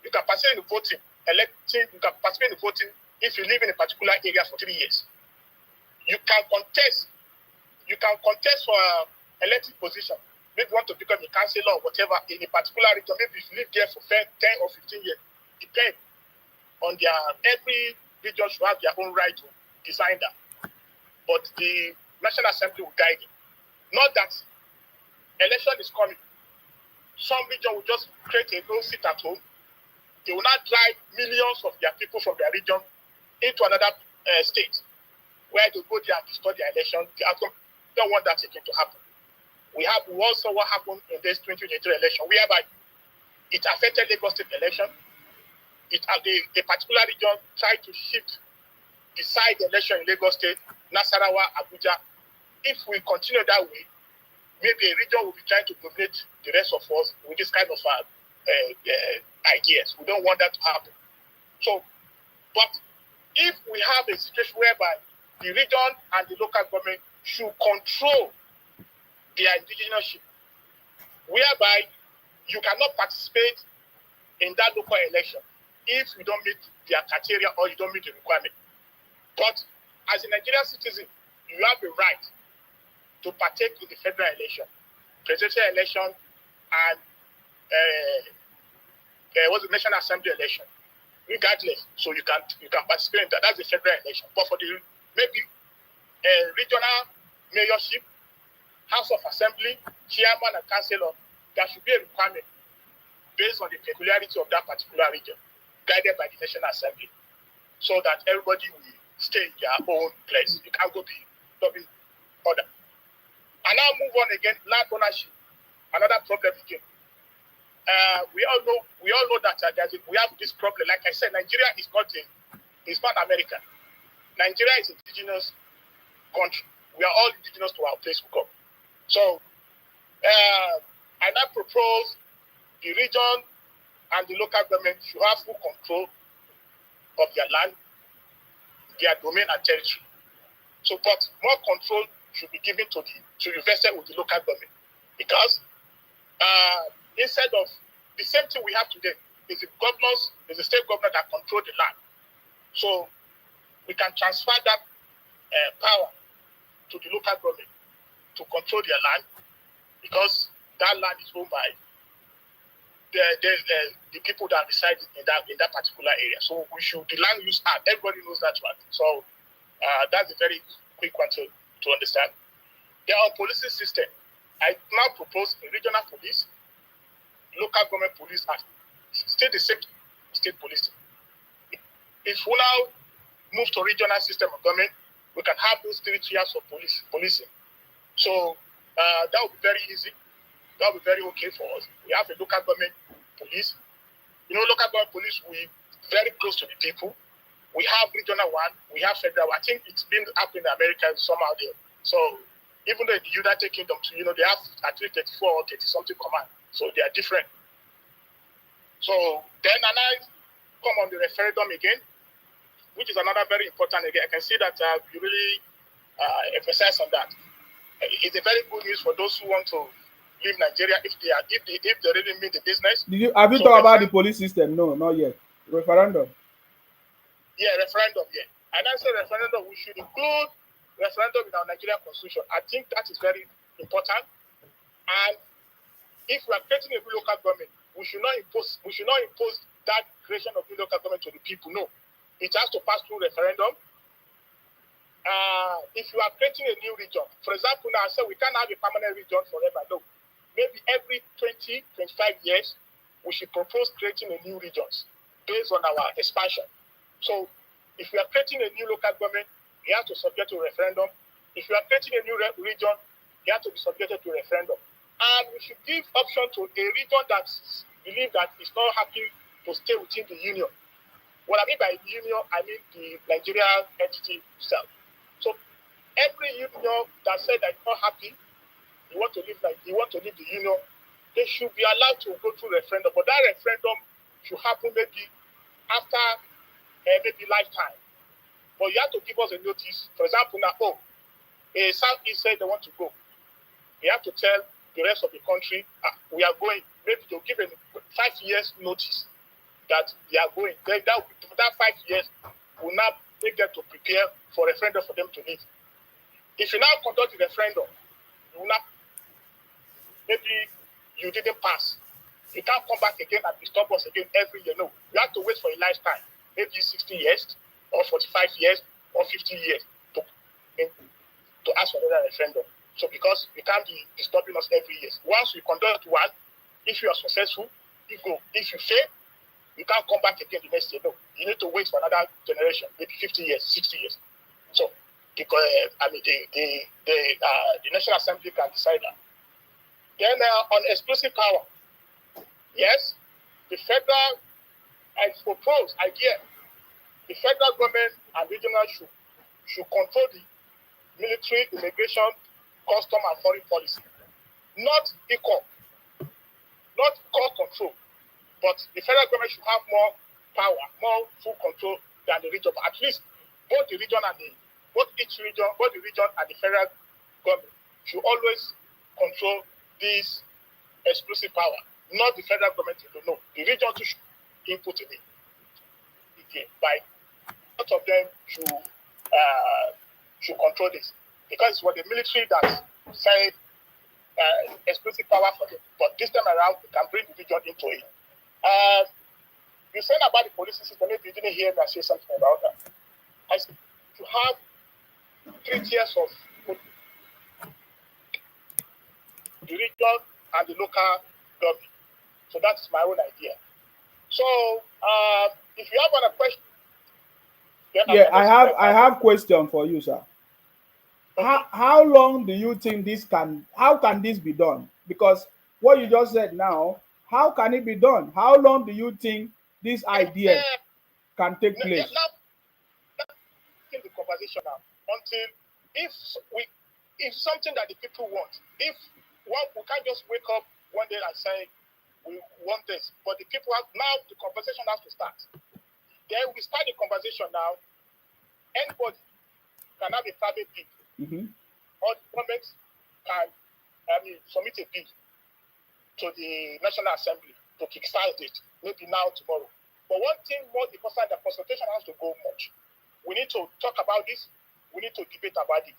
you can participate in voting, you can participate in voting if you live in a particular area for 3 years. You can contest for elected position. Maybe you want to become a councillor or whatever in a particular region. Maybe if you live there for 10 or 15 years, depends on every region should have their own right to design that. But the National Assembly will guide it. Not that election is coming. Some region will just create a no seat at home. They will not drive millions of their people from their region into another state where they go there and destroy their election. They don't want that again to happen. We also what happened in this 2023 election, whereby it affected Lagos State election. The particular region tried to shift the side election in Lagos State, Nasarawa, Abuja. If we continue that way, maybe a region will be trying to dominate the rest of us with this kind of ideas. We don't want that to happen. So, but if we have a situation whereby the region and the local government should control their indigeneurship, whereby you cannot participate in that local election if you don't meet their criteria or you don't meet the requirement. But as a Nigerian citizen, you have the right to partake in the federal election, presidential election, and what's the National Assembly election, regardless. So you can participate in that. That's the federal election. But for the maybe regional mayorship, House of Assembly, chairman and councillor, there should be a requirement based on the peculiarity of that particular region, guided by the National Assembly, so that everybody will stay in their own place. You can't go be double order. And now move on again, land ownership, another problem again. We all know that we have this problem. Like I said, Nigeria is not America. Nigeria is an indigenous country. We are all indigenous to our place we come. So I now propose the region and the local government should have full control of their land, their domain and territory. So, but more control should be given to be vested with the local government, because instead of the same thing we have today is the state governor that control the land. So we can transfer that power to the local government to control their land, because that land is owned by the people that reside in that particular area. So the land use act, everybody knows that one. So that's a very quick one to understand. Their policing system, I now propose a regional police, local government police, and still the same state policing. If we now move to regional system of government, we can have those 3 tiers of policing. So that would be very easy. That would be very okay for us. We have a local government police. Local government police, we very close to the people. We have regional one, we have federal. I think it's been up in America somehow there. So even though in the United Kingdom, they have at least 34 or 30 something command. So they are different. So then I come on the referendum again, which is another very important again. I can see that you really emphasize on that. It's a very good news for those who want to leave Nigeria if they really mean the business. Have you talked about the police system? No, not yet. Referendum. Yeah, referendum. Yeah, and I say referendum. We should include referendum in our Nigerian constitution. I think that is very important. And if we are creating a new local government, we should not impose that creation of new local government to the people. No, it has to pass through referendum. If you are creating a new region, for example, now I said we can't have a permanent region forever. No, maybe every 20, 25 years, we should propose creating a new regions based on our expansion. So if we are creating a new local government, you have to subject to referendum. If you are creating a new region, you have to be subjected to referendum. And we should give option to a region that believe that he's not happy to stay within the union. What I mean by union, I mean the Nigerian entity itself. So every union that said that it's not happy, you want to leave the union, they should be allowed to go through referendum. But that referendum should happen maybe after maybe lifetime. But you have to give us a notice. For example, now, a Southeast said they want to go. You have to tell the rest of the country, we are going. Maybe to give them 5 years notice that they are going. Then that 5 years will now make them to prepare for referendum for them to leave. If you now conduct the referendum, you will not, maybe you didn't pass. You can't come back again and disturb us again every year. No, you have to wait for a lifetime, maybe 60 years or 45 years or 50 years to ask for another referendum. So because you can't be disturbing us every year. Once we conduct one, if you are successful, you go. If you fail, you can't come back again the next year. No, you need to wait for another generation, maybe 50 years, 60 years. So because the National Assembly can decide that. Then on exclusive power, yes, the federal, I propose idea, the federal government and regional should control the military, immigration, custom and foreign policy. Not equal, not core control, but the federal government should have more power, more full control than the region. At least both the region and both the region and the federal government should always control this exclusive power, not the federal government alone. No, the region too should input in it. By both of them should control this, because it was the military that said exclusive power for them. But this time around, we can bring the region into it. You said about the policing system, maybe you didn't hear me say something about that. I said to have 3 tiers of the region and the local government. So that's my own idea. So if you have another question, yeah, I have question for you, sir. How long do you think how can this be done? Because what you just said now, how can it be done? How long do you think this idea can take place? Now, in the conversation now, until if something that the people want, we can't just wake up one day and say we want this, but the people have now, the conversation has to start. Then we start the conversation now. Anybody can have a private bid. Mm-hmm. All governments can submit a bill to the National Assembly to kickstart it, maybe now, tomorrow. But one thing more important, the consultation has to go much. We need to talk about this. We need to debate about it.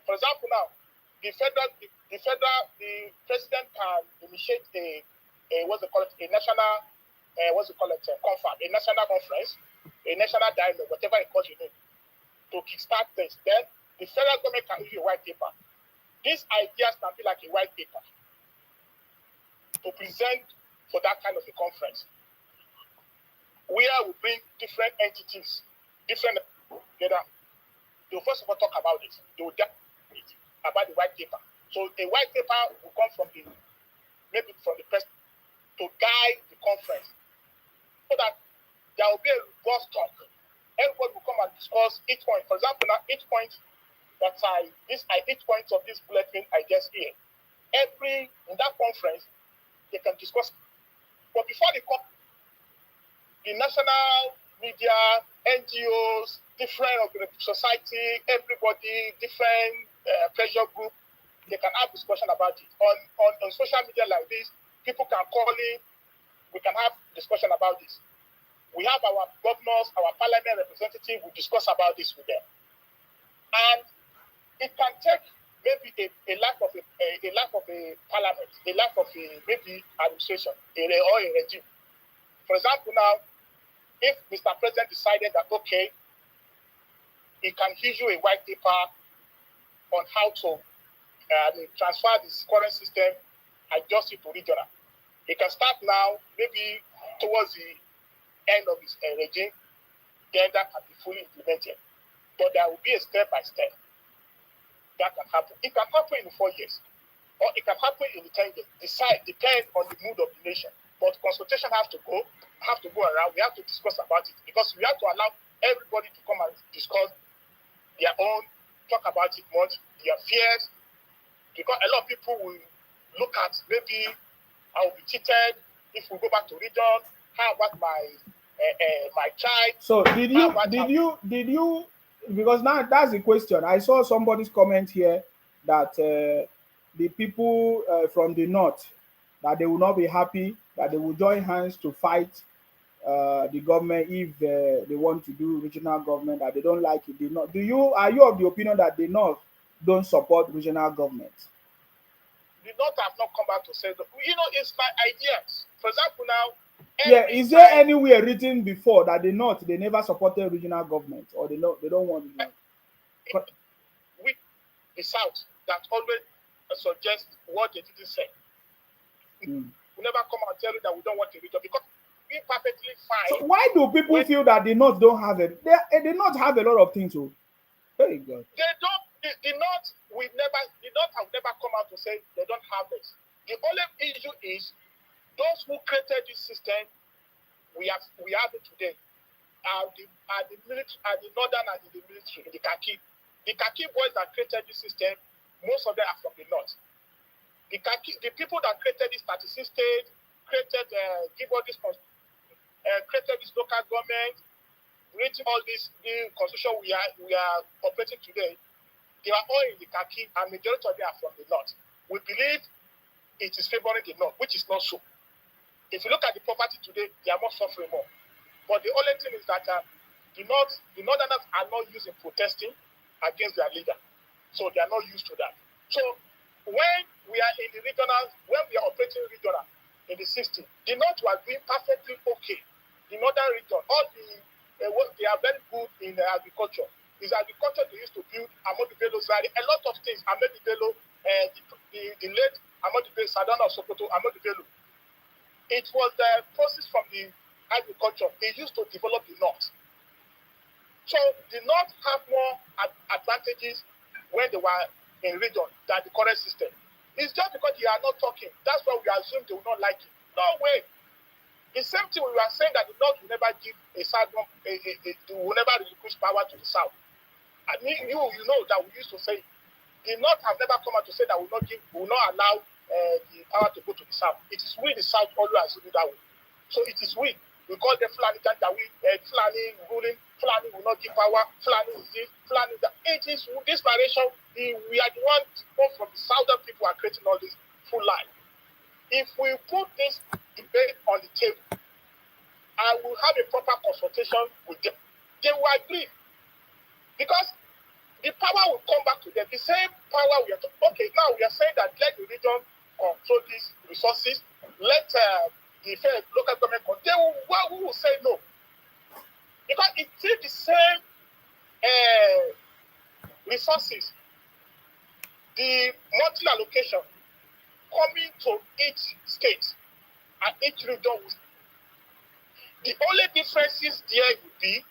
For example, now, the president can initiate a national conference, a national dialogue, whatever it calls your name, to kickstart this. Then the federal government can issue a white paper. These ideas can be like a white paper to present for that kind of a conference, where we bring different entities, together. They will first of all talk about it. They will talk about the white paper. So a white paper will come from the president to guide the conference, so that there will be a robust talk. Everybody will come and discuss each point. For example, now each point of this bulletin I just hear. In that conference, they can discuss. But before they come, the national media, NGOs, different society, everybody, different pressure group, they can have discussion about it. On social media like this, people can call in, we can have discussion about this. We have our governors, our parliament representatives, we discuss about this with them. And it can take maybe a lack of a parliament, a lack of maybe administration, or a regime. For example, now, if Mr. President decided that, okay, he can issue a white paper on how to transfer this current system, adjust it to regional. He can start now, maybe towards the end of his regime, then that can be fully implemented. But there will be a step by step that can happen. It can happen in 4 years, or it can happen in 10 years. Depend on the mood of the nation. but consultation have to go around. We have to discuss about it because we have to allow everybody to come and discuss their own, talk about it much, their fears, because a lot of people will look at maybe I will be cheated if we go back to region. How about my child? So did you because now that's the question. I saw somebody's comment here that the people from the north, that they will not be happy, that they will join hands to fight the government if they want to do regional government, that they don't like it. The north. Are you of the opinion that the north don't support regional government? The north have not come out to say that. It's my ideas. For example, now. Yeah, is there anywhere written before that the north they never supported regional government, or they don't want regional? We the south that always suggest what they didn't say. We never come and tell you that we don't want a region because we perfectly fine. So why do people feel that the north don't have it? They not have a lot of things. Oh, very good. They don't. The north have never come out to say they don't have it. The only issue is those who created this system, we have it today, are the military, are the northern and the military, the khaki. The khaki boys that created this system, most of them are from the north. The people that created this 36 states, created this local government, creating all this new constitution we are operating today, they are all in the khaki, and majority of them are from the north. We believe it is favoring the north, which is not so. If you look at the poverty today, they are more suffering more. But the only thing is that the northerners are not used in protesting against their leader. So they are not used to that. So when we are in the regional, when we are operating regional in the 60s, the north was doing perfectly okay. The northern region, they are very good in agriculture. It's agriculture they used to build Ahmadu Bello Zaria, a lot of things. Ahmadu Bello, the late Ahmadu Bello, Sadana of Sokoto, Ahmadu Bello. It was the process from the agriculture. They used to develop the north. So the north have more advantages when they were in region than the current system. It's just because they are not talking. That's why we assume they will not like it. No way. The same thing we were saying that the north will never give a south, will never relinquish power to the south. I mean, you know that we used to say the north have never come out to say that we will not allow the power to go to the south. It is we, the south, always assume that way. So it is we. We call them Fulani that Fulani ruling, Fulani will not give power, Fulani is this, Fulani that. It is this narration, we are the ones from the southern people are creating all this full lie. If we put this debate on the table, I will have a proper consultation with them. They will agree. Because the power will come back to them. The same power we are talking. Okay, now we are saying that let the region control these resources. Let the local government control. Who will say no? Because it is the same resources, the monthly allocation coming to each state and each region. The only differences there would be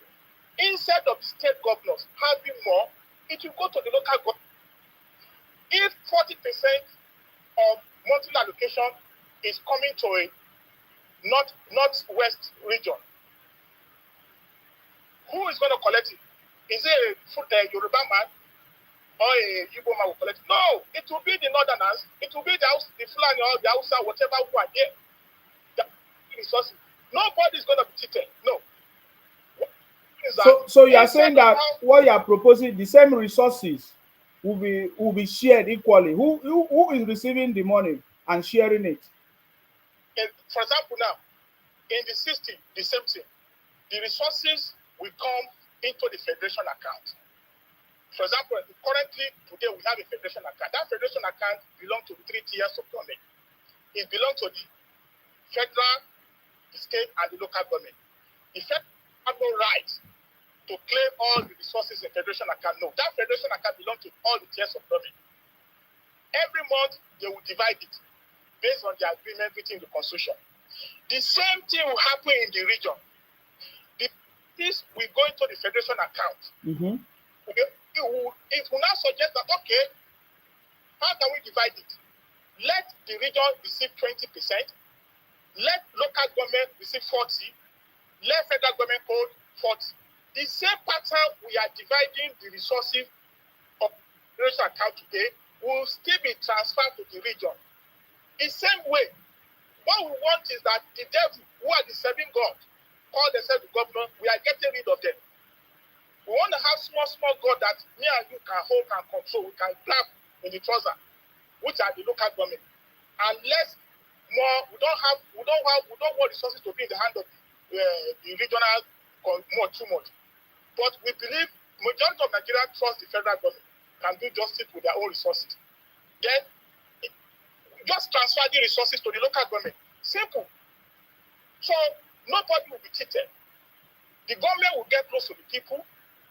instead of the state governors having more, it will go to the local government. If 40% of monthly allocation is coming to a northwest region, who is going to collect it? Is it a Yoruba man or a Igbo man will collect it? No, it will be the northerners, it will be the Fulani or the Hausa, whatever who are there. The resources. Nobody is going to be cheated. No. So you are saying that what you are proposing, the same resources will be shared equally. Who is receiving the money and sharing it? For example, now in the system, the same thing. The resources will come into the federation account. For example, currently today we have a federation account. That federation account belongs to the 3 tiers of government. It belongs to the federal, the state, and the local government. The federal have no right to claim all the resources in federation account. No, that federation account belongs to all the tiers of government. Every month, they will divide it based on the agreement within the constitution. The same thing will happen in the region. This will go into the federation account. Mm-hmm. It will now suggest that, okay, how can we divide it? Let the region receive 20%, let local government receive 40, let federal government hold 40. The same pattern we are dividing the resources of the national account today will still be transferred to the region. The same way, what we want is that the devil, who are the serving God, call themselves the governor, we are getting rid of them. We want to have small God that me and you can hold and control, we can grab in the trouser, which are the local government. And less more, we don't want resources to be in the hand of the regional too much. But we believe majority of Nigeria trust the federal government can do justice with their own resources. Then just transfer the resources to the local government. Simple. So nobody will be cheated. The government will get close to the people.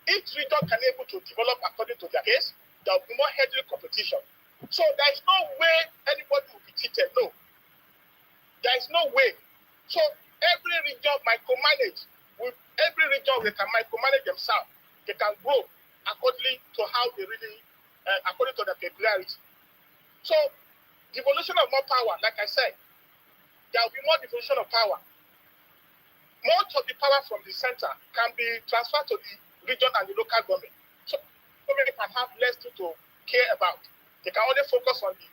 Each region can be able to develop according to their case. There will be more healthy competition. So there is no way anybody will be cheated. No. There is no way. So every region micromanage. With every region, they can micromanage themselves. They can grow according to how they really, according to their peculiarity. So devolution of more power, like I said, there will be more devolution of power. Most of the power from the center can be transferred to the region and the local government. So government can have less to care about. They can only focus on the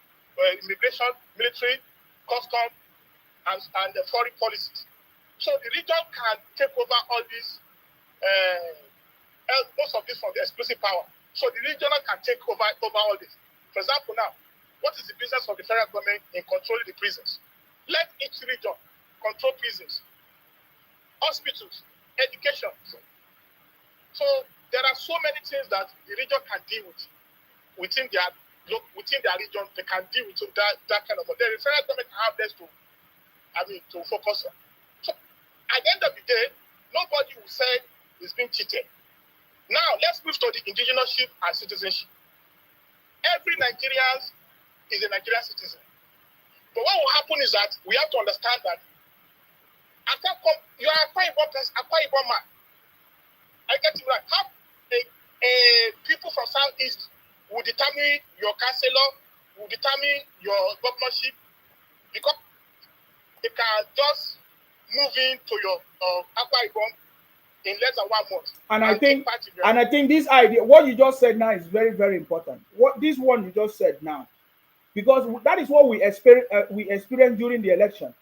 immigration, military, custom, and the foreign policies. So the region can take over all these, most of this from the exclusive power. So the regional can take over all this. For example, now, what is the business of the federal government in controlling the prisons? Let each region control prisons, hospitals, education. So there are so many things that the region can deal with within their region. They can deal with that kind of. The federal government have this to focus on. So at the end of the day, nobody will say it's been cheated. Now let's move to the indigeneity and citizenship. Every Nigerian is a Nigerian citizen. But what will happen is that we have to understand that you are a Akwa Ibom man. I get it right. How people from Southeast will determine your councillor, will determine your governorship, because they can just move into your Akwa Ibom in less than 1 month. And I think this idea, what you just said now, is very, very important. What this one you just said now, because that is what we experienced during the election,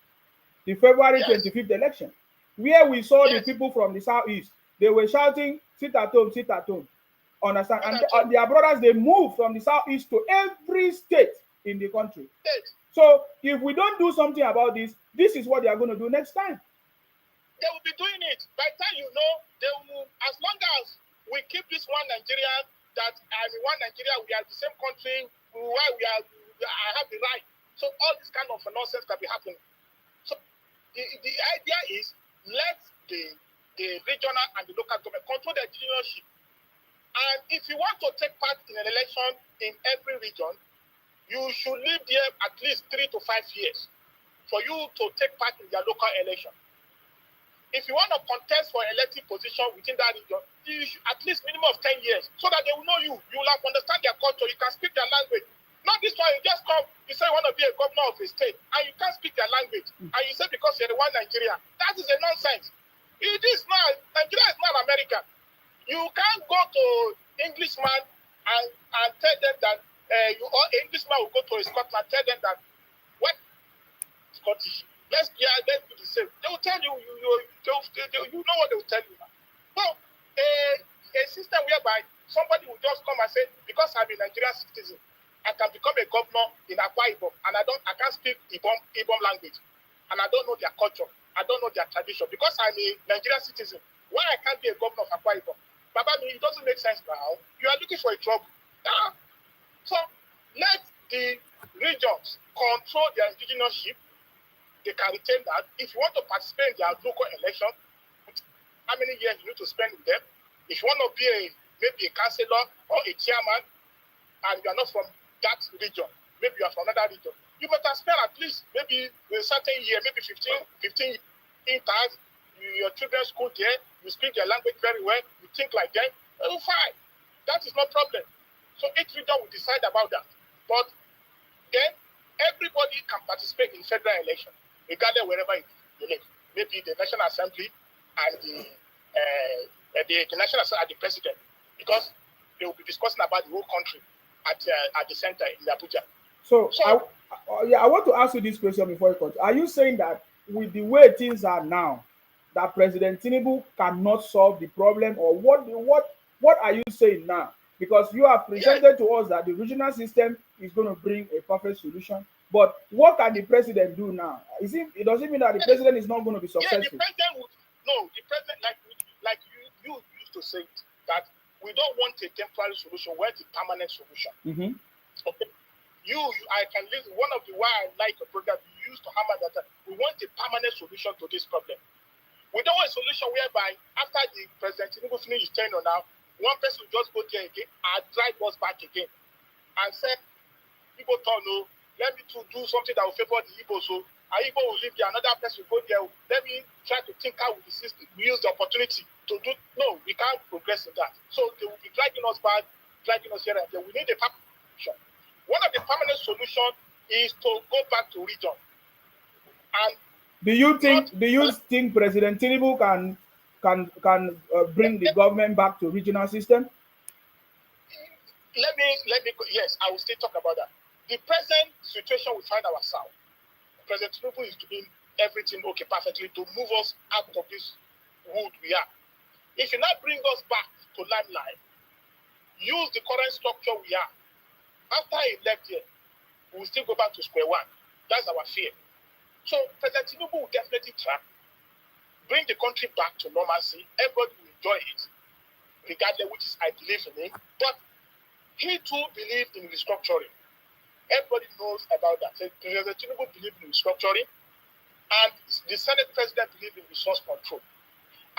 the February 25th election, where we saw the people from the Southeast. They were shouting, "Sit at home, sit at home." Understand? And their brothers, they moved from the Southeast to every state in the country. So if we don't do something about this, this is what they are going to do next time. They will be doing it. By the time they will, as long as we keep this one Nigeria, that one Nigeria, we are the same country, where I have the right. So all this kind of nonsense can be happening. So the idea is, let the regional and the local government control their leadership. And if you want to take part in an election in every region, you should live there at least 3 to 5 years for you to take part in their local election. If you want to contest for elective position within that region, you should at least minimum of 10 years, so that they will know you. You will have understand their culture. You can speak their language. Not this one, you just come, you say you want to be a governor of a state, and you can't speak their language. And you say because you're the one Nigeria. That is a nonsense. It is not. Nigeria is not America. You can't go to Englishman and tell them that Englishman will go to a Scotland, tell them that what Scottish. Let's do the same. They will tell you, you know what they will tell you now. So a system whereby somebody will just come and say, because I'm a Nigerian citizen, I can become a governor in Akwa Ibom, and I can't speak Ibom language, and I don't know their culture, I don't know their tradition. Because I'm a Nigerian citizen, why I can't be a governor of Akwa Ibom? Baba, it doesn't make sense now. You are looking for a trouble. So let the regions control their indigeneity. They can retain that. If you want to participate in their local election, how many years you need to spend with them? If you want to be maybe a councillor or a chairman, and you are not from that region, maybe you are from another region, you better spend at least maybe a certain year, maybe 15 times. Your children's school there, you speak their language very well, you think like them, fine. That is no problem. So each region will decide about that. But then everybody can participate in federal election. regardless wherever you live. Maybe the National Assembly and the National Assembly and the President, because they will be discussing about the whole country at the center in Abuja. So I want to ask you this question before you continue. Are you saying that with the way things are now, that President Tinubu cannot solve the problem, or what are you saying now? Because you have presented to us that the regional system is going to bring a perfect solution. But what can the president do now? It doesn't mean that the president is not going to be successful. Yeah, the president like you used to say that we don't want a temporary solution, we want a permanent solution. Mm-hmm. Okay. I can listen. One of the why I like a program you used to hammer that we want a permanent solution to this problem. We don't want a solution whereby after the president Tinubu finish his tenure now, one person will just go there again and drive us back again and say, people don't know, let me to do something that will favor the Igbo. So Igbo will leave there, another person will go there. Let me try to tinker with the system. We use the opportunity to do. No, we can't progress in that. So they will be dragging us back, dragging us here and there. We need a permanent solution. One of the permanent solutions is to go back to region. And do you think President Tinubu can bring the government back to regional system? Let me. Yes, I will still talk about that. The present situation we find ourselves, President Tinubu is doing everything okay perfectly to move us out of this wood we are. If you not bring us back to limelight, use the current structure we are. After he left here, we will still go back to square one. That's our fear. So President Tinubu will definitely try bring the country back to normalcy. Everybody will enjoy it, regardless which is I believe in it. But he too believed in restructuring. Everybody knows about that. President Tinubu believed in restructuring, and the Senate President believed in resource control.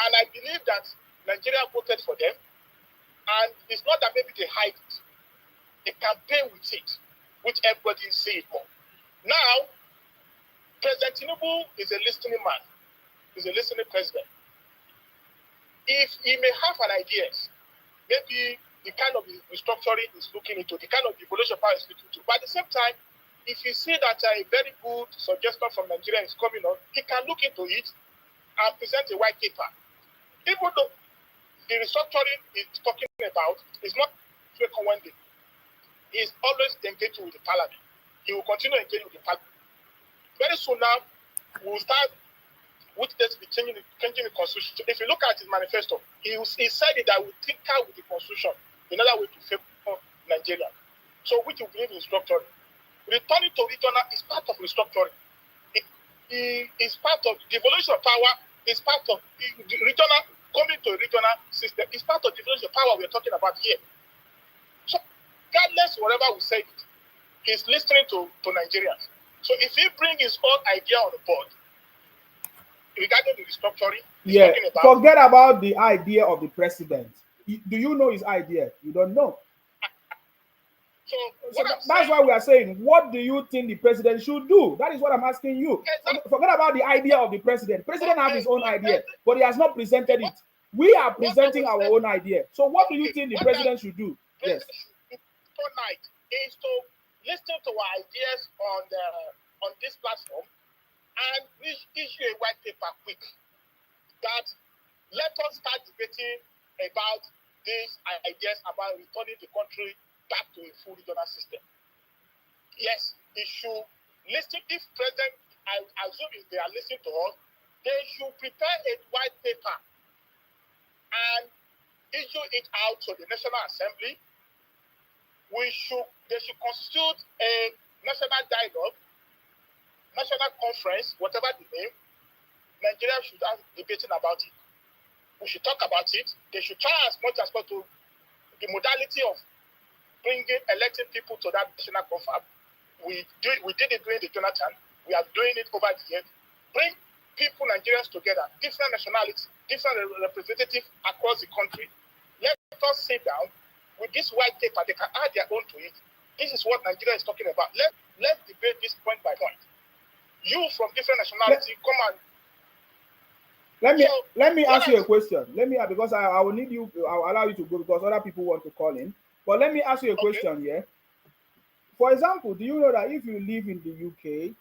And I believe that Nigeria voted for them, and it's not that maybe they hide it. They campaign with it, which everybody see it more. Now, President Tinubu is a listening man. He's a listening president. If he may have an idea, maybe the kind of restructuring is looking into, the kind of devolution power is looking into. But at the same time, if you see that a very good suggestion from Nigeria is coming on, he can look into it and present a white paper. Even though the restructuring he's talking about is not one day. He is always engaging with the parliament. He will continue engaging with the parliament. Very soon now, we will start with this changing the constitution. If you look at his manifesto, he said that we tinker with the constitution in order way to favor Nigeria. So which you believe in restructuring. Returning to regional is part of restructuring. It is part of devolution of power, is part of the regional, coming to a regional system, is part of devolution of power we're talking about here. So regardless whatever we say, he's listening to Nigerians. So if he brings his own idea on the board regarding the restructuring, forget about the idea of the president. Do you know his idea? You don't know. So that's why we are saying, what do you think the president should do? That is what I'm asking you. Exactly. Forget about the idea of the president. President has his own idea, but he has not presented it. We are presenting our own idea. So what do you think the president should do? Yes. Tonight is to listen to our ideas on this platform and issue a white paper quick that let us start debating about these ideas about returning the country back to a full regional system. Yes, it should listen. If President, I assume if they are listening to us, they should prepare a white paper and issue it out to the National Assembly. They should constitute a national dialogue, national conference, whatever the name. Nigeria should have debating about it. We should talk about it. They should try as much as possible the modality of electing people to that national conference. We did it during the Jonathan. We are doing it over the years. Bring people, Nigerians together, different nationalities, different representatives across the country. Let us sit down with this white paper. They can add their own to it. This is what Nigeria is talking about. Let's debate this point by point. You from different nationalities, come and. Let me ask you a question. Because I will need you. I'll allow you to go because other people want to call in. But let me ask you a question here. For example, do you know that if you live in the UK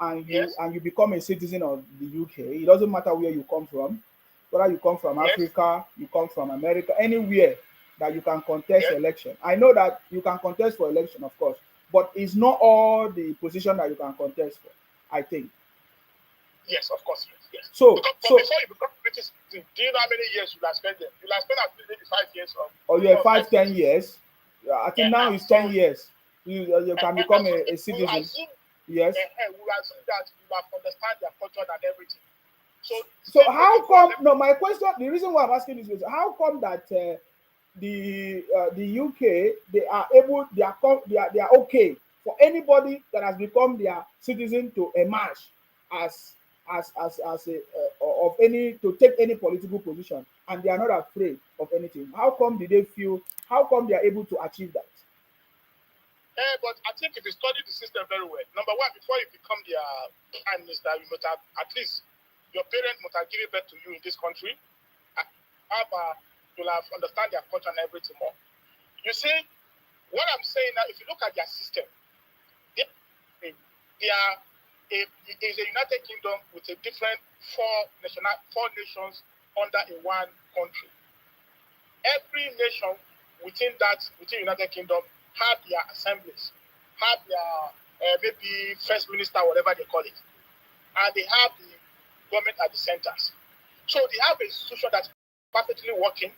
and Yes. you become a citizen of the UK, it doesn't matter where you come from, whether you come from Yes. Africa, you come from America, anywhere that you can contest Yes. election. I know that you can contest for election, of course, but it's not all the position that you can contest for, I think. Yes, of course, yes. So, Because so before you become British citizen, do you know how many years you have spent there? You have spent at least maybe 5 years or you're or 5, 10 5 years. years. I think now it's So 10 years. You can become a we citizen. assume, Yes. we assume that you have understand their culture and everything. So how come? No, my question. The reason why I'm asking this is how come that the UK they are able they are okay for anybody that has become their citizen to emerge as as a of any to take any political position, and they are not afraid of anything. How come did they feel? How come they are able to achieve that? But I think if you study the system very well, number one, before you become their prime minister, you must have at least your parents must have given birth to you in this country. You'll have understand their culture and everything more. You see, what I'm saying now, if you look at their system, they are is a United Kingdom with a different four nations under a one country. Every nation within United Kingdom have their assemblies, have their maybe first minister, whatever they call it, and they have the government at the centers. So they have a institution that's perfectly working.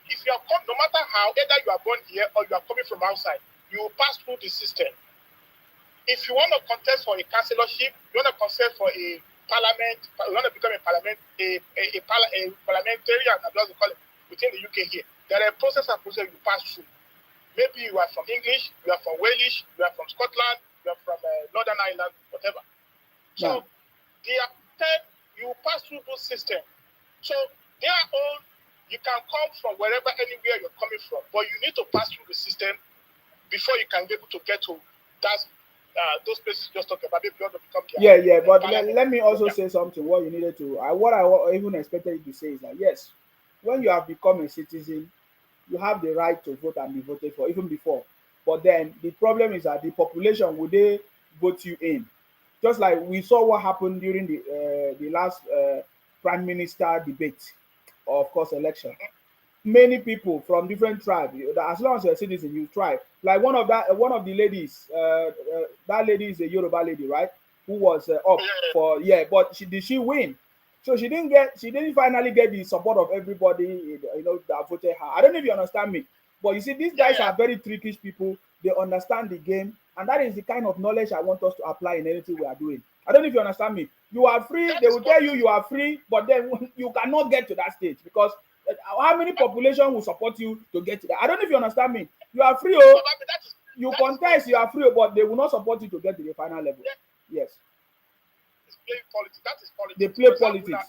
If you are no matter how, either you are born here or you are coming from outside, you will pass through the system. If you want to contest for a councillorship, you want to contest for a parliament, you want to become a parliamentarian, as they call it, within the UK here, there are a process you pass through. Maybe you are from English, you are from Wales, you are from Scotland, you are from Northern Ireland, whatever. So you pass through those systems. So they are all, you can come from wherever, anywhere you're coming from, but you need to pass through the system before you can be able to get to those places just talking about. Maybe you want to become but let me also say something. What you needed to, what I even expected you to say is that yes, when you have become a citizen, you have the right to vote and be voted for even before. But then the problem is that the population, would they vote you in? Just like we saw what happened during the last prime minister debate, or of course election. Many people from different tribes, as long as you're a citizen, you try. Like one of the ladies, that lady is a Yoruba lady, right? Who was up for but did she win? So she didn't finally get the support of everybody, that voted her. I don't know if you understand me, but you see, these guys are very trickish people. They understand the game, and that is the kind of knowledge I want us to apply in anything we are doing. I don't know if you understand me. You are free. They will tell you are free, but then you cannot get to that stage because how many population will support you to get to that? I don't know if you understand me. You are free, you contest, you are free, but they will not support you to get to the final level. Yes. It's playing politics. That is politics. They play politics.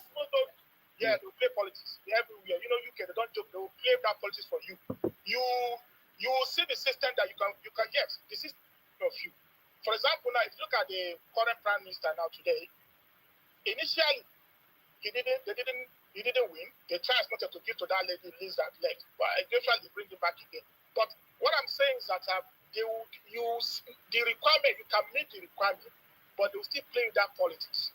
They play politics everywhere. UK, they don't joke. They will play that politics for you. You will see the system that you can yes, the system of you. For example, now if you look at the current prime minister now today, initially he didn't win. They tried as much to give to that lady Liz that left, but eventually they bring him back again. But what I'm saying is that they would use the requirement. You can meet the requirement, but they will still play that politics.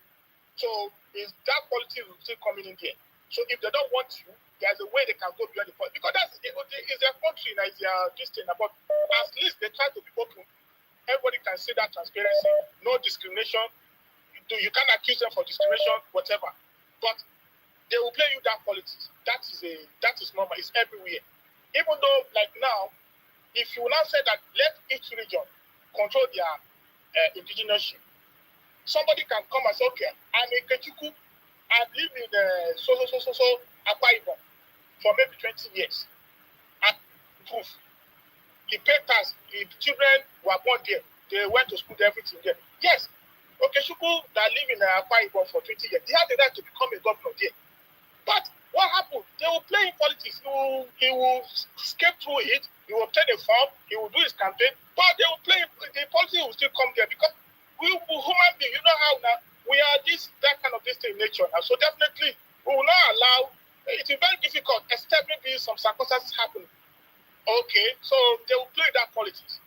So is that politics will still coming in there. So if they don't want you, there's a way they can go beyond the politics because that's is their country, now is their distance. But at least they try to be open. Everybody can see that transparency, no discrimination. You can't accuse them for discrimination, whatever. But they will play you that politics. That is normal. It's everywhere. Even though, like now, if you now say that let each region control their indigenous, somebody can come and say, okay, I'm a Kechuku, I've lived in so Akwa Ibom for maybe 20 years. And proof. He paid tax. The children were born there. They went to school, everything there. Yes. Okay, Shuku that live in Akwa Ibom for 20 years, they have the right to become a governor there. But what happened? They will play in politics. He will skip through it. He will obtain a form. He will do his campaign. But they will play. The politics will still come there because we human beings, you know how now we are that kind of this in nature. And so definitely we will not allow. It is very difficult, except maybe some circumstances happen. Okay, so they will play that politics.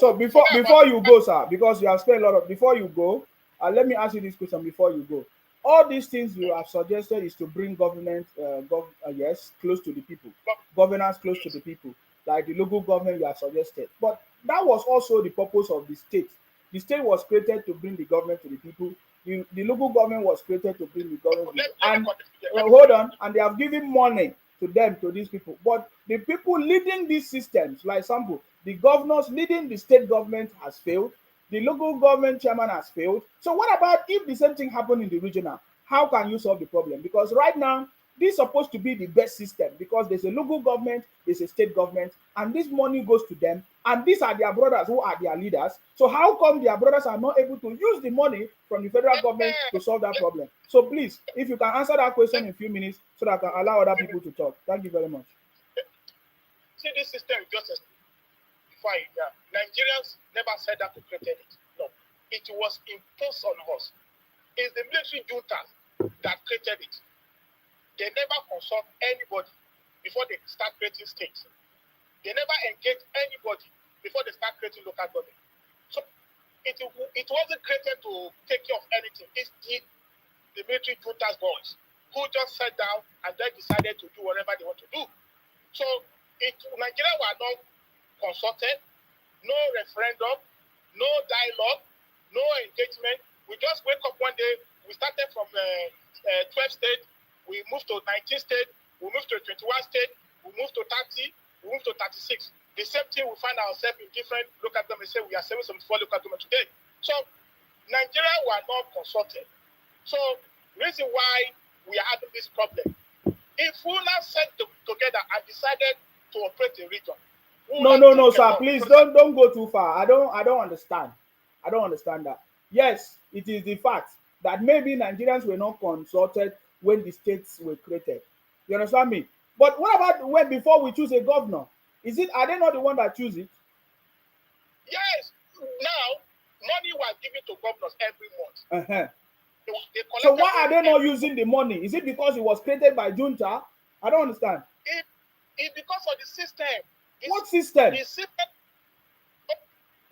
So before you go, sir, because you have spent a lot of before you go, let me ask you this question before you go. All these things you have suggested is to bring government, yes, close to the people, But governance close to yes, the people, like the local government you have suggested. But that was also the purpose of the state. The state was created to bring the government to the people. The local government was created to bring the government to the people. let me And continue. Let me hold finish. on, and they have given money to them, to these people. But the people leading these systems, like example, the governors leading the state government has failed, the local government chairman has failed. So what about if the same thing happened in the regional? How can you solve the problem? Because right now, this is supposed to be the best system because there's a local government, there's a state government, and this money goes to them. And these are their brothers who are their leaders. So how come their brothers are not able to use the money from the federal government Eh, to solve that let, problem? So please, if you can answer that question let, in a few minutes so that I can allow other let me people to talk. Thank you very much. see this system is just fine. Yeah. Nigerians never said that to create it. No, it was imposed on us. It's the military junta that created it. They never consult anybody before they start creating states. They never engage anybody before they start creating local government. So it wasn't created to take care of anything. It's the military junta's boys who just sat down and then decided to do whatever they want to do. So Nigeria were not consulted, no referendum, no dialogue, no engagement. We just wake up one day. We started from 12 states. We moved to 19 states. We moved to 21 states. We moved to 30. We moved to 36. The same thing we find ourselves in different local governments. Say we are 774 local governments today. So Nigeria were not consulted. So reason why we are having this problem. If we now sat together and decided to operate a region, No, sir. Please don't go too far. I don't understand. I don't understand that. Yes, it is the fact that maybe Nigerians were not consulted when the states were created. You understand me? But what about when before we choose a governor? Is it are they not the one that choose it? Yes. Now, money was given to governors every month. Uh-huh. They So collected why are money they not every using the money? Is it because it was created by junta? I don't understand. It because of the system. What system? The system.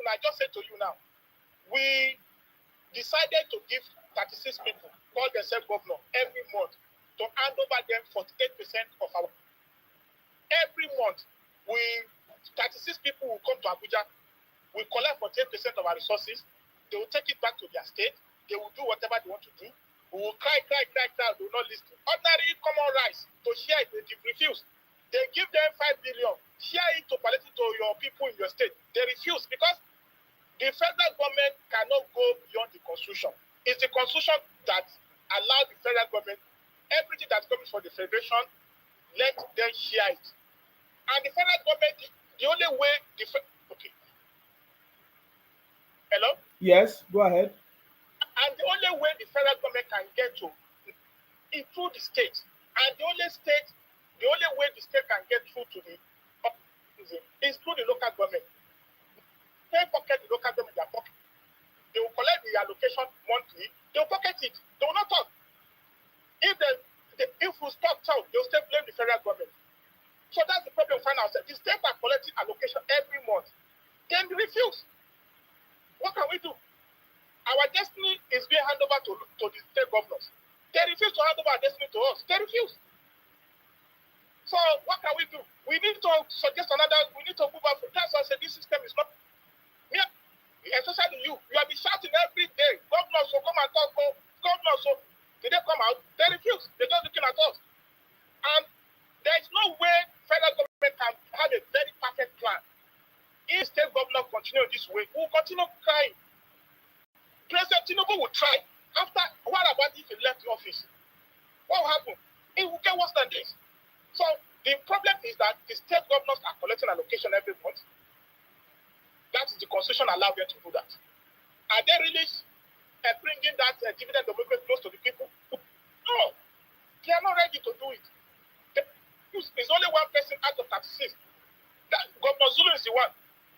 I just said to you now, we decided to give 36 people, call themselves governor, every month to hand over them 48% of our. Every month, 36 people will come to Abuja, we collect 48% of our resources, they will take it back to their state, they will do whatever they want to do, we will cry, they will not listen. Ordinary common rights to share it, they refuse. They give them 5 billion, share it to palliate it to your people in your state. They refuse because the federal government cannot go beyond the constitution. It's the constitution that allows the federal government, everything that's coming from the federation, let them share it. And the federal government, the only way okay. Hello? Yes, go ahead. And the only way the federal government can get to is through the state. And the only way the state can get through to the is through the local government. They pocket the local government, their pocket. They will collect the allocation monthly, they will pocket it. They will not talk. If we stop talk, they will still blame the federal government. So that's the problem we find ourselves. The states are collecting allocation every month. Then they refuse. What can we do? Our destiny is being handed over to the state governors. They refuse to hand over our destiny to us. They refuse. So what can we do? We need to suggest we need to move on. That's why I said this system is not. Yeah, especially you have been shouting every day. Governors will come and talk. Governors, so did they come out? They refuse. They're just looking at us. And there is no way federal government can have a very perfect plan. If state governor continue this way, we will continue crying. President Tinubu will try. After, what about if he left the office? What will happen? It will get worse than this. So the problem is that the state governors are collecting allocation every month. That is the constitution allows them to do that. Are they really bringing that dividend democracy close to the people? No, they are not ready to do it. There's only one person out of 36. That Governor Zulu is the one.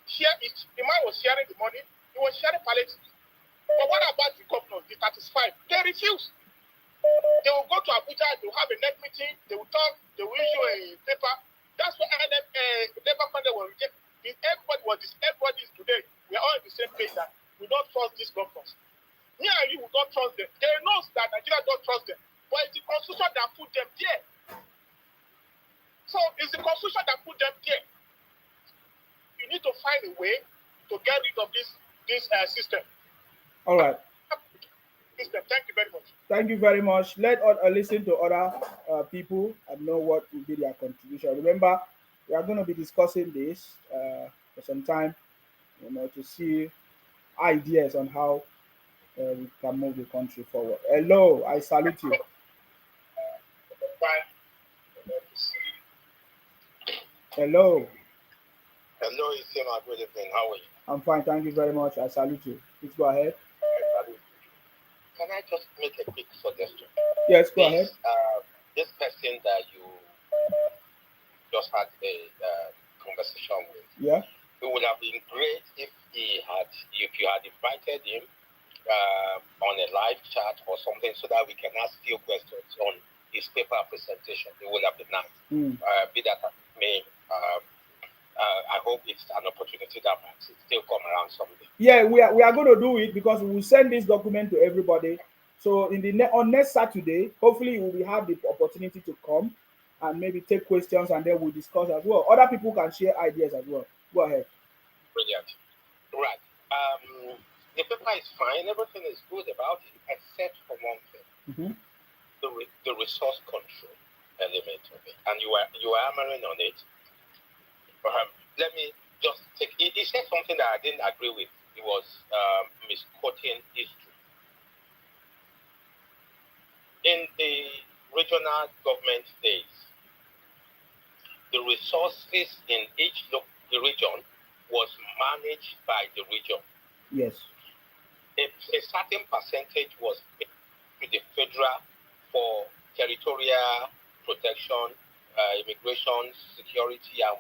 The man was sharing the money. He was sharing palliatives. But what about the governors, the 35? They refuse. They will go to Abuja, they will have a net meeting, they will talk, they will issue a paper. That's what Labour Congress will reject. Everybody is today. We are all on the same page that we don't trust these governors. Me and you don't trust them. They know that Nigeria don't trust them. But it's the constitution that put them there. So it's the constitution that put them there. You need to find a way to get rid of this system. All right. System. Thank you very much. Thank you very much. Let us listen to other people and know what will be their contribution. Remember, we are going to be discussing this for some time, to see ideas on how we can move the country forward. Hello, I salute you. Hello. Hello, Isema. Good evening. How are you? I'm fine. Thank you very much. I salute you. Please go ahead. Can I just make a quick suggestion? Yes, go ahead. This person that you just had a conversation with, Yeah. it would have been great if you had invited him on a live chat or something so that we can ask few questions on his paper presentation. It would have been nice. Be that as it may, I hope it's an opportunity that might still come around someday. Yeah, we are going to do it because we will send this document to everybody. So on next Saturday, hopefully we will have the opportunity to come and maybe take questions, and then we'll discuss as well. Other people can share ideas as well. Go ahead. Brilliant. Right. The paper is fine. Everything is good about it, except for one thing: the resource control element of it. And you are hammering on it. Let me just take. He said something that I didn't agree with. It was misquoting history. In the regional government days, the resources in each region was managed by the region. Yes. A certain percentage was paid to the federal for territorial protection, immigration, security, and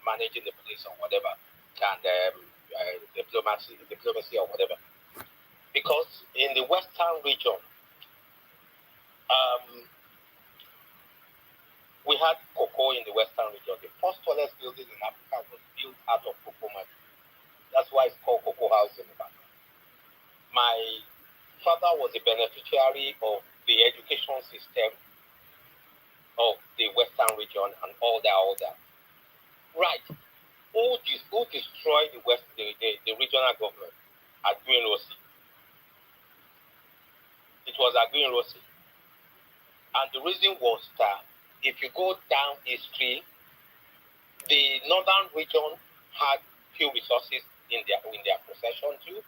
managing the police or whatever, and diplomacy or whatever. Because in the western region, we had cocoa in the western region. The first tallest building in Africa was built out of cocoa matter. That's why it's called Cocoa House in the back. My father was a beneficiary of the education system of the western region and all that. Right. Who destroyed the regional government? Aguiyi Ironsi. It was Aguiyi Ironsi. And the reason was that if you go down history, the northern region had few resources in their possession too.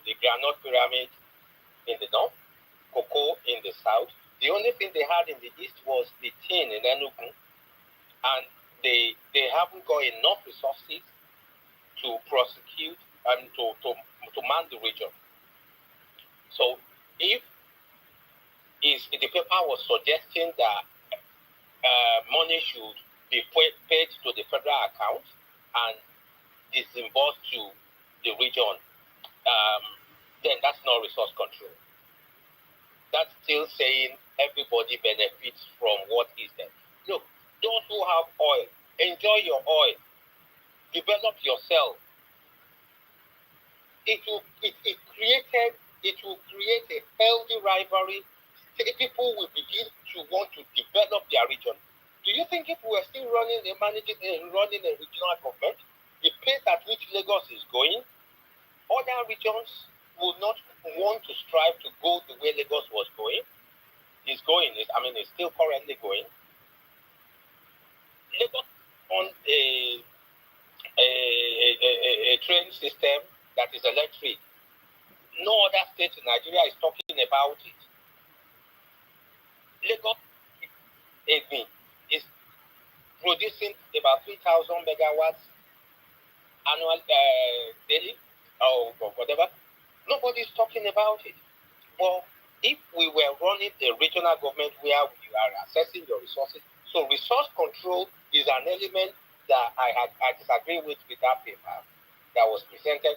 The Granite Pyramid in the north, cocoa in the south. The only thing they had in the east was the tin in Enugu, and they haven't got enough resources to prosecute and to man the region. So if the paper was suggesting that money should be paid to the federal account and disbursed to the region, then that's not resource control. That's still saying everybody benefits from what is there. Look, those who have oil, enjoy your oil, develop yourself. It will create a healthy rivalry. People will begin to want to develop their region. Do you think if we were still running a regional government, the pace at which Lagos is going, other regions will not want to strive to go the way Lagos was going? It's still currently going. Lagos on a train system that is electric. No other state in Nigeria is talking about it. Lagos is producing about 3,000 megawatts annual daily or whatever. Nobody's talking about it. Well, if we were running a regional government where we are assessing your resources, so resource control is an element that I disagree with that paper that was presented.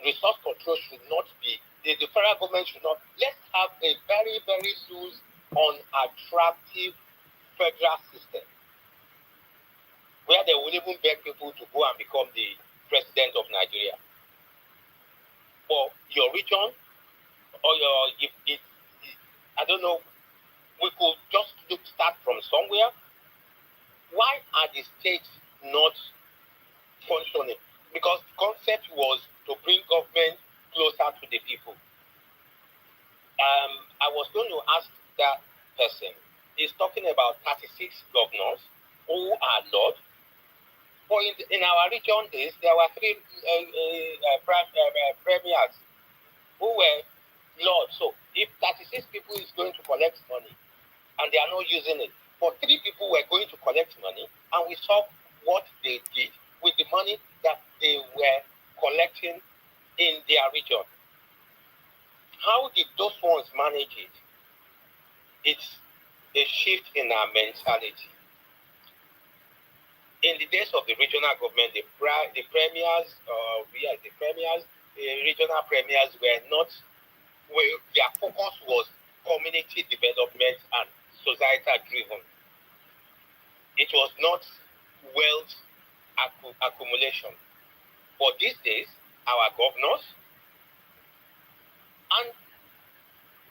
Resource control should not be, the federal government should not, let's have a very, very loose, unattractive federal system where they will even beg people to go and become the president of Nigeria. For your region, or if I don't know, we could just start from somewhere. Why are the states not functioning? Because the concept was to bring government closer to the people. I was going to ask that person. He's talking about 36 governors who are Lord. But in our region days, there were three premiers who were Lord. So if 36 people is going to collect money and they are not using it, but three people were going to collect money, and we saw what they did with the money that they were collecting in their region. How did those ones manage it? It's a shift in our mentality. In the days of the regional government, the premiers, the regional premiers were not, their focus was community development and societal driven. It was not wealth accumulation. But these days, our governors, and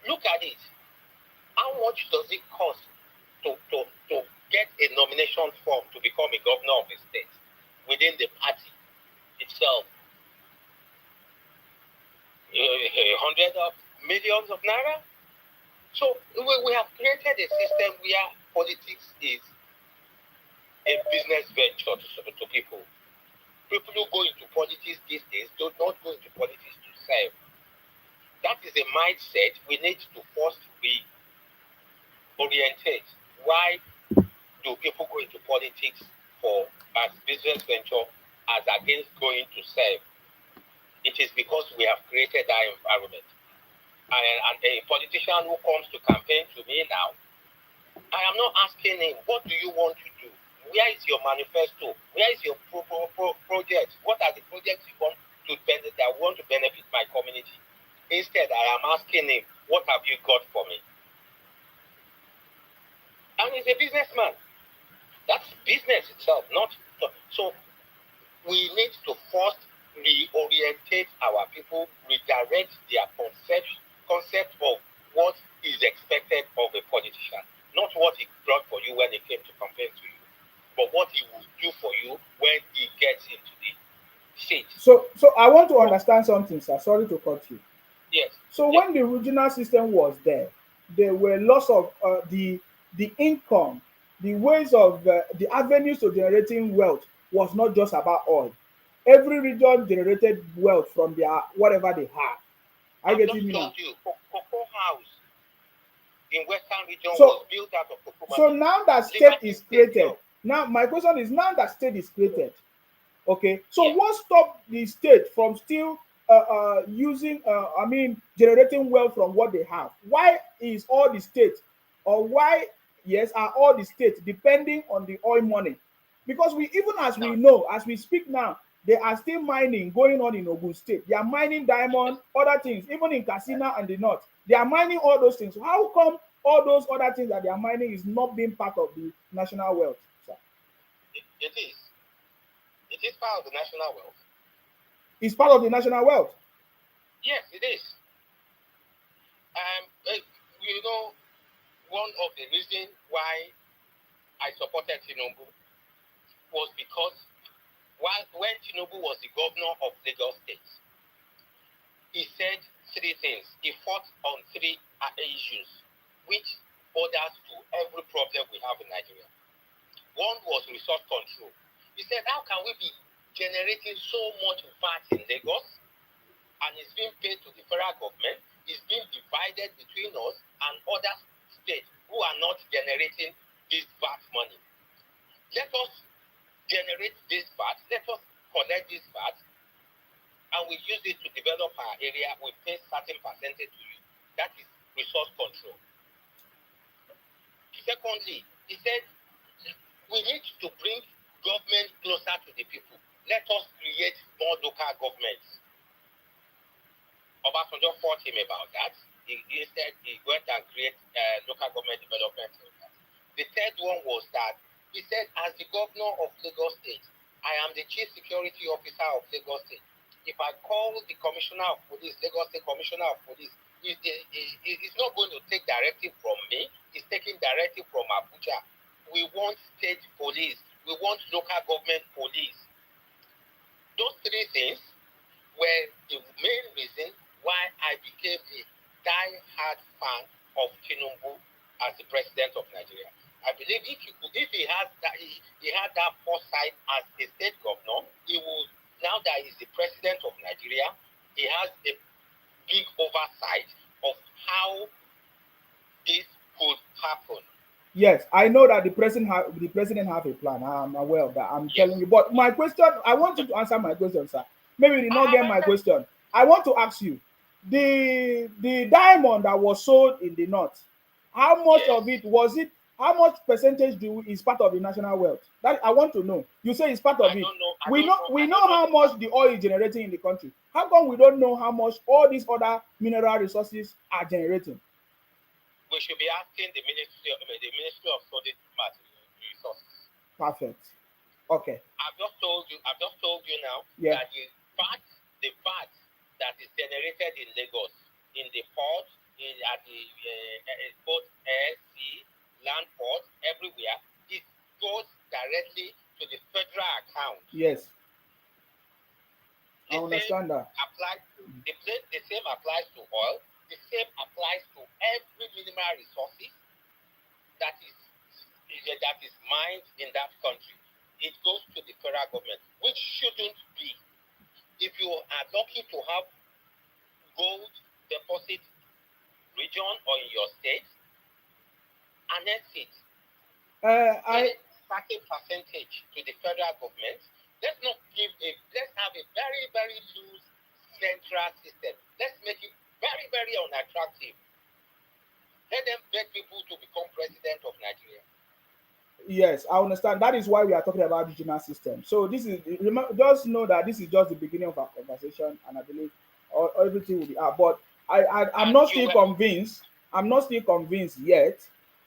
look at it, how much does it cost to get a nomination form to become a governor of a state within the party itself? Hundreds of millions of naira. So we have created a system where politics is a business venture to people. People who go into politics these days do not go into politics to serve. That is a mindset we need to first reorientate. Why do people go into politics as business venture as against going to serve? It is because we have created that environment. And a politician who comes to campaign to me now, I am not asking him, what do you want to do? Where is your manifesto? Where is your project? What are the projects you want to benefit my community? Instead, I am asking him, what have you got for me? And he's a businessman. That's business itself, not so. We need to first reorientate our people, redirect their concept of what is expected of a politician, not what he brought for you when he came to campaign to you, but what he will do for you when he gets into the seat. So I want to understand something, sir. Sorry to cut you. Yes. So when the regional system was there were lots of the income, the ways of the avenues to generating wealth was not just about oil. Every region generated wealth from their whatever they have. I get you now. Cocoa House in Western region So- was built out of cocoa. So now that state is created, now my question is, now that state is created, okay, so Yeah. what stopped the state from still generating wealth from what they have? Why is all the states, or why, yes, are all the states depending on the oil money? Because we, even as we know, as we speak now, they are still mining going on in Ogun State. They are mining diamond, other things, even in Katsina and the north. They are mining all those things. How come all those other things that they are mining is not being part of the national wealth, sir? It is. It is part of the national wealth. It's part of the national wealth. Yes, it is. You know, one of the reasons why I supported Tinubu was because when Tinubu was the governor of Lagos State, he said three things. He fought on three issues, which borders to every problem we have in Nigeria. One was resource control. He said, how can we be generating so much VAT in Lagos, and it's being paid to the federal government, it's being divided between us and other states who are not generating this VAT money. Let us generate this VAT, let us collect this VAT, and we use it to develop our area. We pay certain percentage to you. That is resource control. Secondly, he said, we need to bring government closer to the people. Let us create more local governments. Obasanjo fought him about that. Instead, he went and created local government development. The third one was that he said, as the governor of Lagos State, I am the chief security officer of Lagos State. If I call the commissioner of police, Lagos State commissioner of police, It's not going to take directive from me. It's taking directive from Abuja. We want state police. We want local government police. Those three things were the main reason why I became a die-hard fan of Tinubu as the president of Nigeria. I believe if he had that foresight as a state governor, he would, now that he's the president of Nigeria, he has a big oversight of how this could happen. Yes, I know that the president have a plan. I'm aware of that. I'm telling you. But my question, I want you to answer my question, sir. Maybe you did not get my question. I want to ask you, the diamond that was sold in the north, how much of it was it? How much percentage is part of the national wealth? That I want to know. You say it's part of it. We know how much the oil is generating in the country. How come we don't know how much all these other mineral resources are generating? We should be asking the Ministry of Solid Resources. Perfect. Okay. I've just told you now that the fat that is generated in Lagos, in the port, at the both air, sea, land port, everywhere, it goes directly to the federal account. Yes. I understand that. The same applies to oil. The same applies to every mineral resources that is mined in that country. It goes to the federal government, which shouldn't be. If you are lucky to have gold deposit region or in your state, annex it. Pay certain percentage to the federal government. Let's have a very, very loose central system. Let's make it very, very unattractive. Let them beg people to become president of Nigeria. Yes, I understand. That is why we are talking about regional system. So this is, just know that this is just the beginning of our conversation, and I believe everything will be out. But I'm not still convinced. I'm not still convinced yet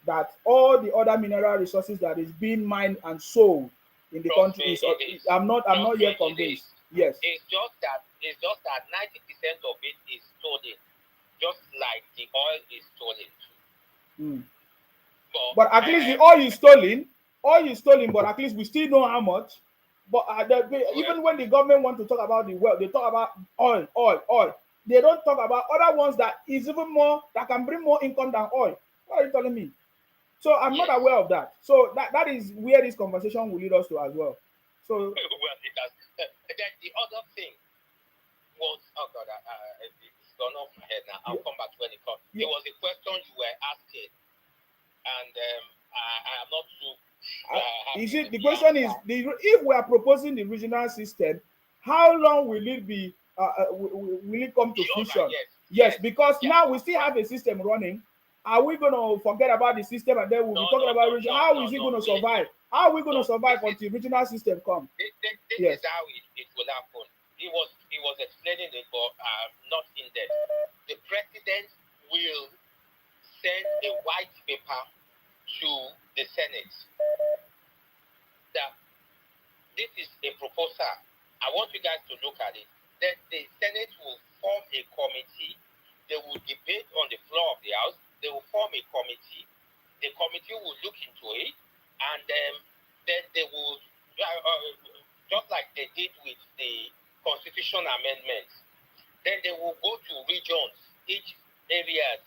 that all the other mineral resources that is being mined and sold in the country is. I'm not yet convinced. Yes. It's just that 90% of it is stolen, just like the oil is stolen too. But at least the oil is stolen. But at least we still know how much. But even when the government want to talk about the wealth, they talk about oil. They don't talk about other ones that is even more, that can bring more income than oil. What are you telling me? So I'm not aware of that. So that is where this conversation will lead us to as well. So well, it does. Then the other thing was, it's gone off my head now. I'll come back when it comes. It was a question you were asking, and I am not too. You see, the question is, if we are proposing the regional system, how long will it be? Will it come to fruition? Yes, because now we still have a system running. Are we going to forget about the system and then we'll be talking about region? How is it going to survive? How are we going to survive until regional system comes? This is how it will happen. He was explaining it, but not in depth. The president will send a white paper to the Senate that this is a proposal. I want you guys to look at it. Then the Senate will form a committee. They will debate on the floor of the House. They will form a committee. The committee will look into it, and then they will, just like they did with the constitution amendments, then they will go to regions, each areas,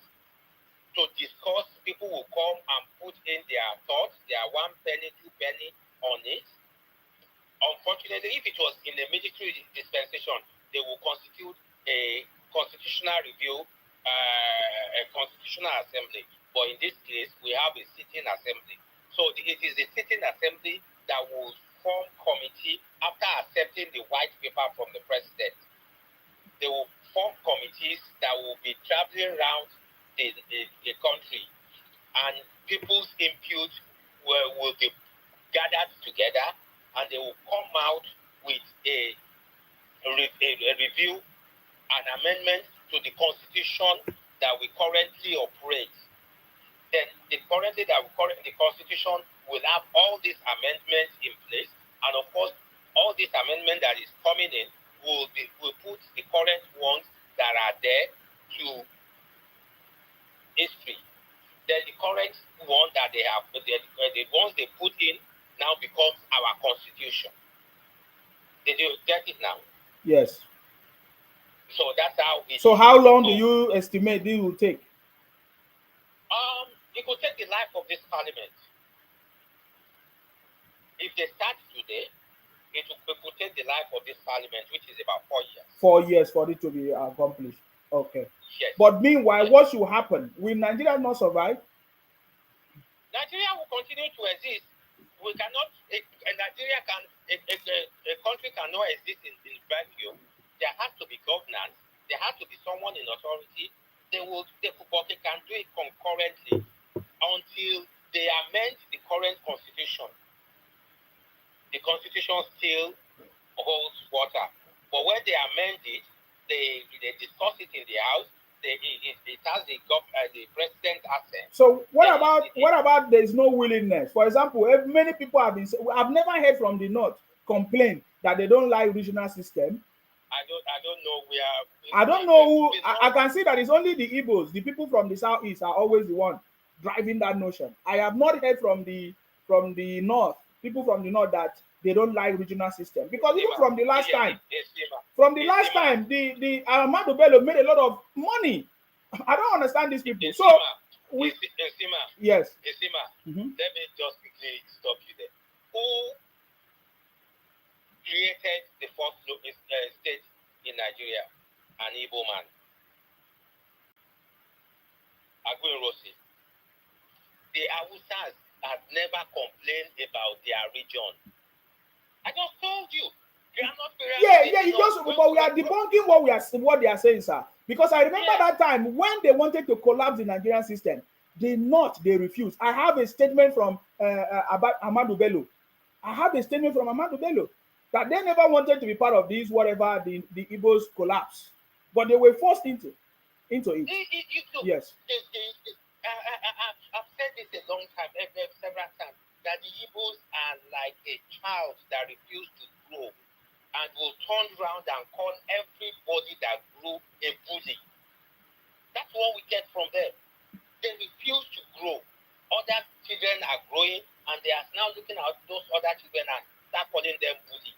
to discuss. People will come and put in their thoughts, their 1 penny, 2 penny on it. Unfortunately, if it was in the military dispensation, they will constitute a constitutional review, a constitutional assembly. But in this case, we have a sitting assembly. So it is the sitting assembly that will form committee after accepting the white paper from the president. They will form committees that will be traveling around the country, and people's input will be gathered together, and they will come out with a review, an amendment to the constitution that we currently operate. Then the constitution will have all these amendments in place, and of course, all this amendment that is coming in will put the current ones that are there to history. Then the current one that they have, the ones they put in now becomes our constitution. Did you get it now? Yes. So that's how it. So how long do you estimate this will take? It will take the life of this parliament. If they start today, it will take the life of this parliament, which is about 4 years. 4 years for it to be accomplished. Okay. Yes. But meanwhile, yes, what should happen? Will Nigeria not survive? Nigeria will continue to exist. We cannot. Nigeria can. A country cannot exist in vacuum. There has to be governance. There has to be someone in authority. But they can do it concurrently until they amend the current constitution. The constitution still holds water. But when they amend it, they discuss it in the House. It has the president assent. So what about there is no willingness? For example, if many people have been, I've never heard from the North complain that they don't like regional system. I don't know where. I don't know who. I can see that it's only the Igbos, the people from the Southeast are always the one driving that notion. I have not heard from the North, people from the North, that they don't like regional system, because even from the last time, the Ahmadu Bello made a lot of money. I don't understand these people. So yes. Let me just quickly stop you there. Who created the first state in Nigeria? An Igbo man, Aguiyi-Ironsi. The Hausas have never complained about their region. I just told you. But we are debunking what they are saying, sir. Because I remember that time when they wanted to collapse the Nigerian system, they refused. I have a statement from Ahmadu Bello. That they never wanted to be part of this, whatever the Igbos collapse, but they were forced into it. Yes. I've said this a long time, several times, that the Igbos are like a child that refused to grow and will turn around and call everybody that grew a bully. That's what we get from them. They refuse to grow. Other children are growing, and they are now looking at those other children and start calling them bully.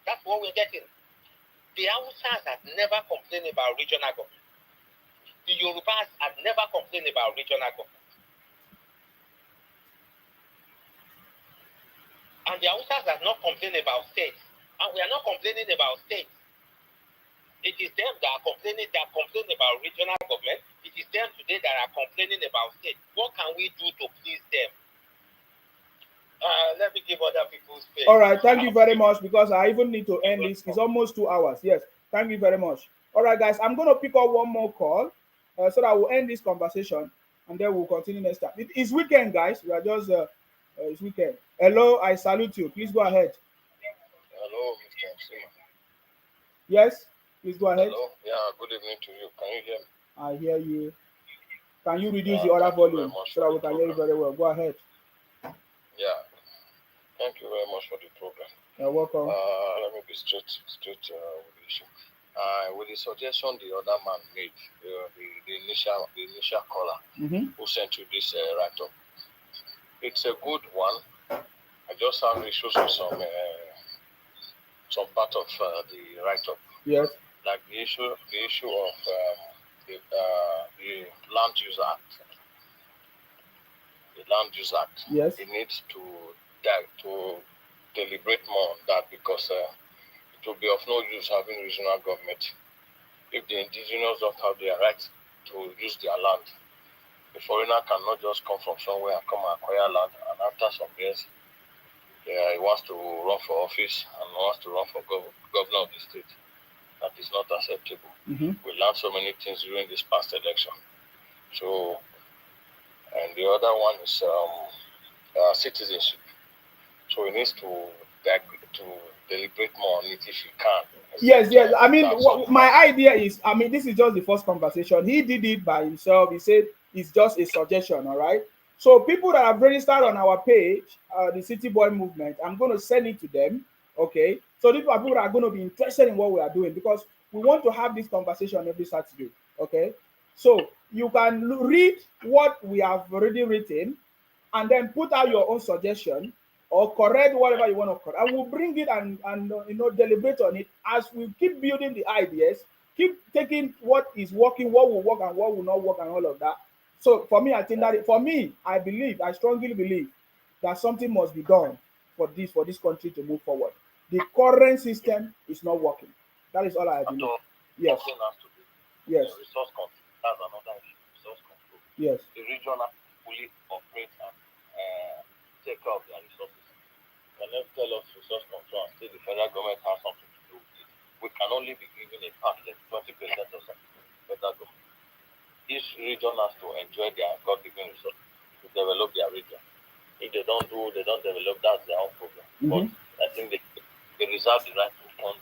That's what we're getting. The Hausas have never complained about regional government. The Yorubas have never complained about regional government. And the Hausas have not complained about states. And we are not complaining about states. It is them that are complaining about regional government. It is them today that are complaining about states. What can we do to please them? Let me give other people space. All right, thank you very much, because I even need to end this. It's almost 2 hours. Yes, thank you very much. All right, guys, I'm going to pick up one more call so that we'll end this conversation, and then we'll continue next time. It's weekend, guys. We are just, it's weekend. Hello, I salute you. Please go ahead. Hello, Mr. Sima. Yes, please go ahead. Hello, yeah, good evening to you. Can you hear me? I hear you. Can you reduce the other volume so that we can hear you very well? Go ahead. Yeah, thank you very much for the program. You're welcome. Let me be straight with the issue. With the suggestion the other man made, the initial caller who sent you this write-up, it's a good one. I just have issues with some part of the write-up. Yes. Like the issue of the Land Use Act. The Land Use Act. Yes. It needs to deliberate more on that, because it will be of no use having regional government if the indigenous don't have their right to use their land. The foreigner cannot just come from somewhere and come and acquire land, and after some years, he wants to run for office and wants to run for governor of the state. That is not acceptable. We learned so many things during this past election. So, and the other one is citizenship. So he needs to deliberate more on it if he can. Yes. I mean, my idea is, I mean, this is just the first conversation. He did it by himself. He said it's just a suggestion, all right? So people that have registered on our page, the City Boy Movement, I'm going to send it to them, okay? So these are people that are going to be interested in what we are doing, because we want to have this conversation every Saturday, okay? So you can read what we have already written and then put out your own suggestion or correct whatever you want to correct. And we'll bring it and deliberate on it as we keep building the ideas, keep taking what is working, what will work and what will not work and all of that. So for me, I think that for me, I strongly believe that something must be done for this country to move forward. The current system is not working. That is all I At believe. all, Yes. something has to be Yes. resource control. That's another issue. Resource control. Yes. The region has to fully operate and take care of their resources. And let's tell us resource control and say the federal government has something to do with it. We can only be given a part, like 20% or something. Federal government. Each region has to enjoy their God-given resources to develop their region. If they don't develop, that's their own problem. But I think they reserve the right to fund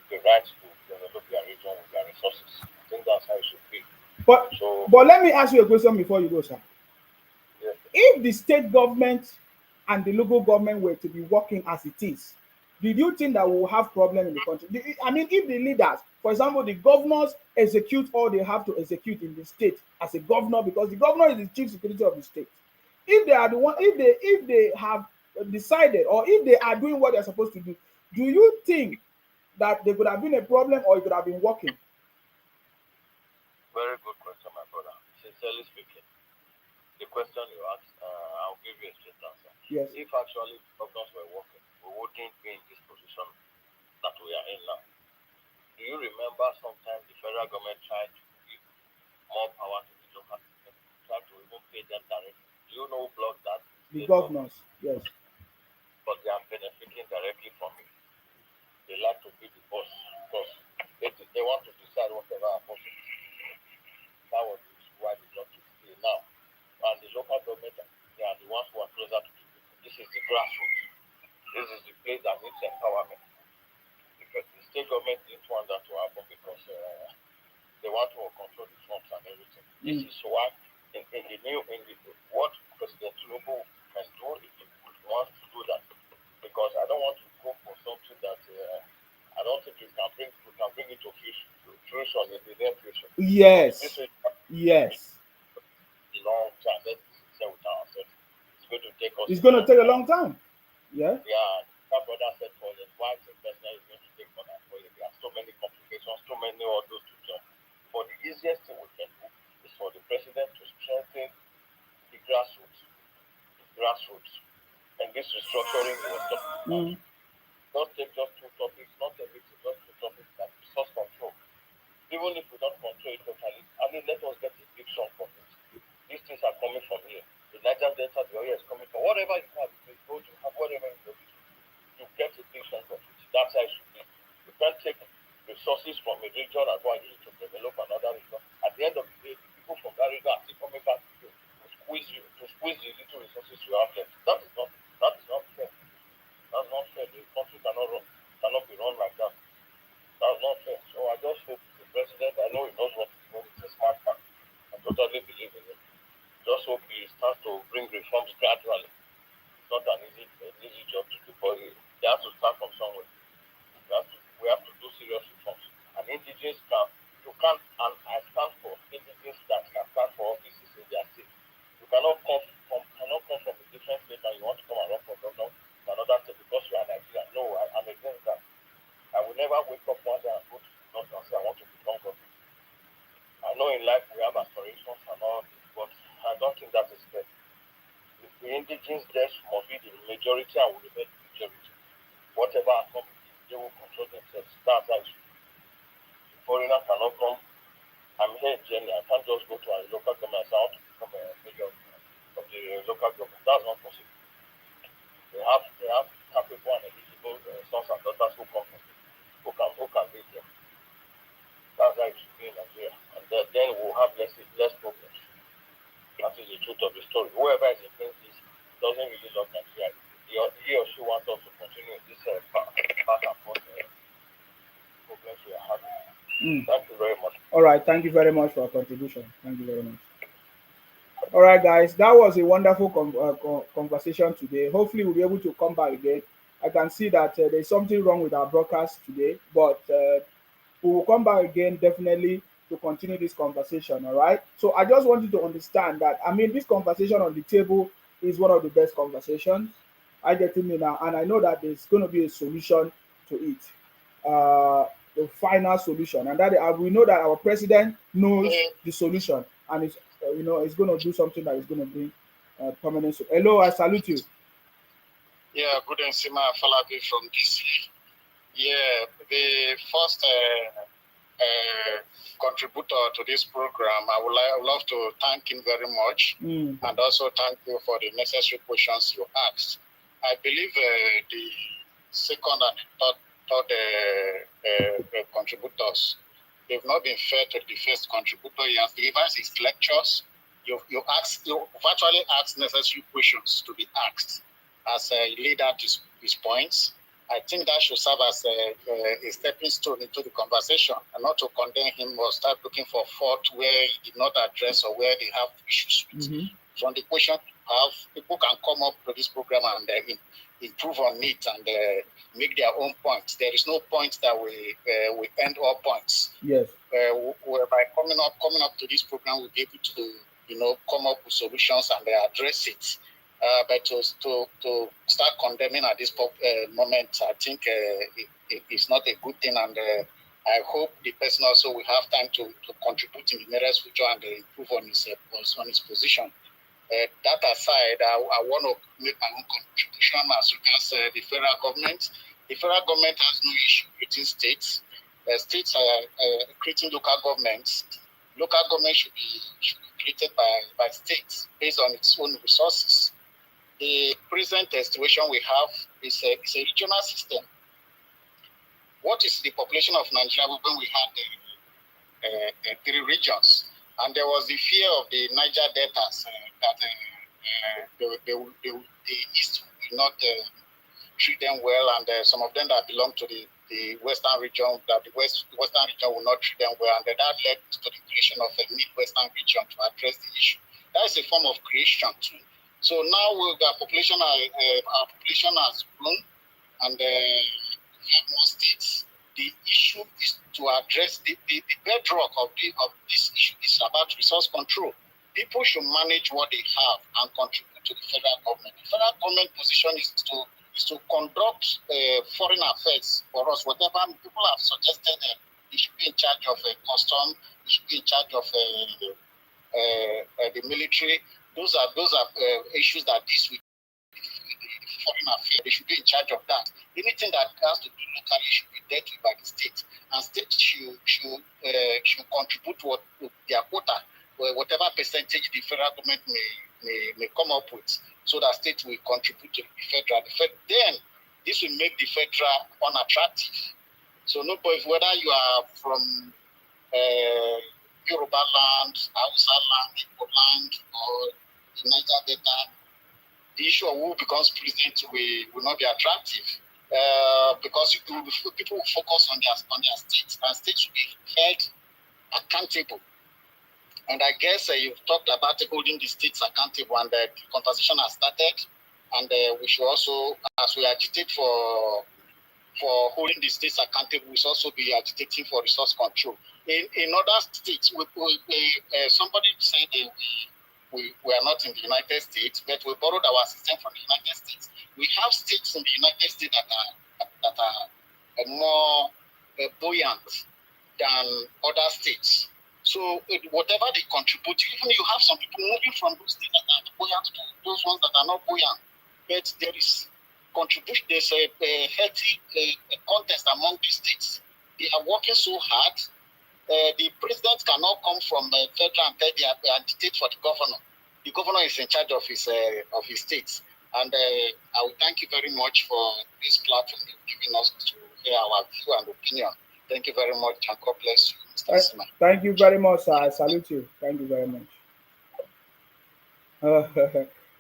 the right to develop their region with their resources. I think that's how it should be. But So, let me ask you a question before you go, sir. yes, If the state government and the local government were to be working as it is, did you think that we will have problem in the country? I mean, if the leaders, for example, the governors execute all they have to execute in the state as a governor, because the governor is the chief security of the state. If they are the one, if they have decided, or if they are doing what they're supposed to do, do you think that there could have been a problem or it could have been working? very good question, my brother. Sincerely speaking, the question you asked, I'll give you a straight answer. Yes. If actually governors were working, we wouldn't be in this position that we are in now. Do you remember sometimes the federal government tried to give more power to the local government, tried to even pay them directly? Do you know who blocked that? The governors, yes. But they are benefiting directly from it. They like to be the boss because they want to decide whatever happens. That was why they got to stay now. And the local government, they are the ones who are closer to the people. This is the grassroots. This is the place that needs empowerment. Because the state government didn't want that to happen because they want to control the funds and everything. This is why what President Tinubu can do if he wants to do that. Because I don't want to go for something that I don't think we can bring it to fruition in the near future. Yes. This is Yes. a long time. Let's say with ourselves. It's going to take us. It's going to take a long time. Yeah. Yeah. My brother said for the why investment is going to take more than 4 years. There are so many complications, so many orders to jump. But the easiest thing we can do is for the president to strengthen the grassroots. And this restructuring was talking about. Not take just two topics, not everything, just two topics like resource control. Even if we don't control it totally, I mean, let us get a big chunk of it. These things are coming from here. The Niger Delta, the oil is coming from whatever you have. You go to have whatever you go to. You get a big chunk of it. That's how it should be. You can't take resources from a region and go and use it to develop another region. At the end of the day, the people from that region are still coming back to you to squeeze the little resources you have left. That is not fair. That's not fair. The country cannot be run like that. That's not fair. So I just hope the president, I know he knows what he's doing. He's a smart man. I totally believe in him. Just hope he starts to bring reforms gradually. It's not an easy job to do, but they have to start from somewhere. We have to do serious reforms. And indigenous you can't, and I stand for indigenous that can stand for offices in their state. You cannot come from a different state and you want to come and run for governor to another state because you are Nigerian. No, I'm against that. I will never wake up one day and go to the north and say I want to become governor. I know in life we have aspirations and all this, but I don't think that is fair. The indigenous there must be the majority and will remain the majority. Whatever happens, they will control themselves. That's how it should be. The foreigner cannot come. I'm here in Germany. I can't just go to a local government and say I want to become a major of the local government. That's not possible. They have capable and eligible sons and daughters who can lead them. That's how it should be in Nigeria. And then we'll have less problems. That is the truth of the story. Whoever is against this doesn't really love Nigeria. He or she wants us to continue this back and forth problems we are having. Thank you very much. All right. Thank you very much for your contribution. Thank you very much. All right, guys. That was a wonderful conversation today. Hopefully, we'll be able to come back again. I can see that there's something wrong with our broadcast today, but we will come back again definitely to continue this conversation. All right. So I just want you to understand that I mean this conversation on the table is one of the best conversations. I get me now, and I know that there's going to be a solution to it. The final solution, and that we know that our president knows the solution, and it's it's going to do something that is going to bring permanent. Hello, I salute you. Yeah, good evening, Sima Falabi from DC. Yeah, the first contributor to this program, I would love to thank him very much, and also thank you for the necessary questions you asked. I believe the second and third contributors, they've not been fair to the first contributor. He has revised his lectures. You virtually asked necessary questions to be asked as he laid out his points. I think that should serve as a stepping stone into the conversation, and not to condemn him or start looking for fault where he did not address or where they have issues with. From the question people can come up to this program and improve on it and make their own points. There is no point that we end all points. Yes. By coming up to this program, we'll be able to come up with solutions and address it. But to start condemning at this moment, I think it's not a good thing, and I hope the person also will have time to contribute in the nearest future and improve on his position. That aside, I want to make my own contribution as regards the federal government. The federal government has no issue creating states. States are creating local governments. Local government should be created by states based on its own resources. The present situation we have is a regional system. What is the population of Nigeria when we had 3 regions? And there was the fear of the Niger Deltas that the East will not treat them well, and some of them that belong to the Western region, that the Western region will not treat them well, and that led to the creation of a Mid-Western region to address the issue. That is a form of creation too. So now our population has grown, and we have more states. The issue is to address the bedrock of this issue is about resource control. People should manage what they have and contribute to the federal government. The federal government position is to conduct foreign affairs for us. Whatever people have suggested, they should be in charge of custom. They should be in charge of the military. Those are issues that this with foreign affairs. They should be in charge of that. Anything that has to do locally should be dealt with by the state, and states should contribute to their quota, whatever percentage the federal government may come up with, so that states will contribute to the federal. Then this will make the federal unattractive. So whether you are from Yoruba land, Hausa land, Igbo land, or the Niger Delta, the issue of who becomes president will not be attractive, because people will focus on their states, and states will be held accountable. And I guess you've talked about holding the states accountable, and the conversation has started. And we should also, as we agitate for holding the states accountable, we should also be agitating for resource control. In other states, somebody said we are not in the United States, but we borrowed our system from the United States. We have states in the United States that are more buoyant than other states. So whatever they contribute, even you have some people moving from those states that are buoyant to those ones that are not buoyant. But there is contribution. There's a healthy contest among the states. They are working so hard. The president cannot come from federal and tell they agitate for the governor. The governor is in charge of his states. And I will thank you very much for this platform you've given us to hear our view and opinion. Thank you very much, and God bless you, Mr. Sima. Thank you very much, sir. I salute you. Thank you very much.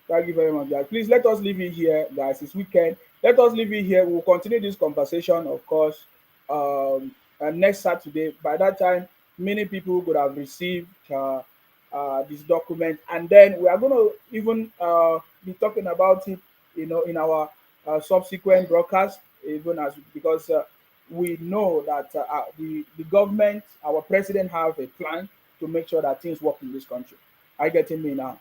Thank you very much, guys. Please let us leave it here, guys. It's weekend. Let us leave it here. We'll continue this conversation, of course, next Saturday. By that time, many people would have received this document, and then we are going to even be talking about it, in our subsequent broadcast, even because we know that the government, our president, have a plan to make sure that things work in this country. Are you getting me now?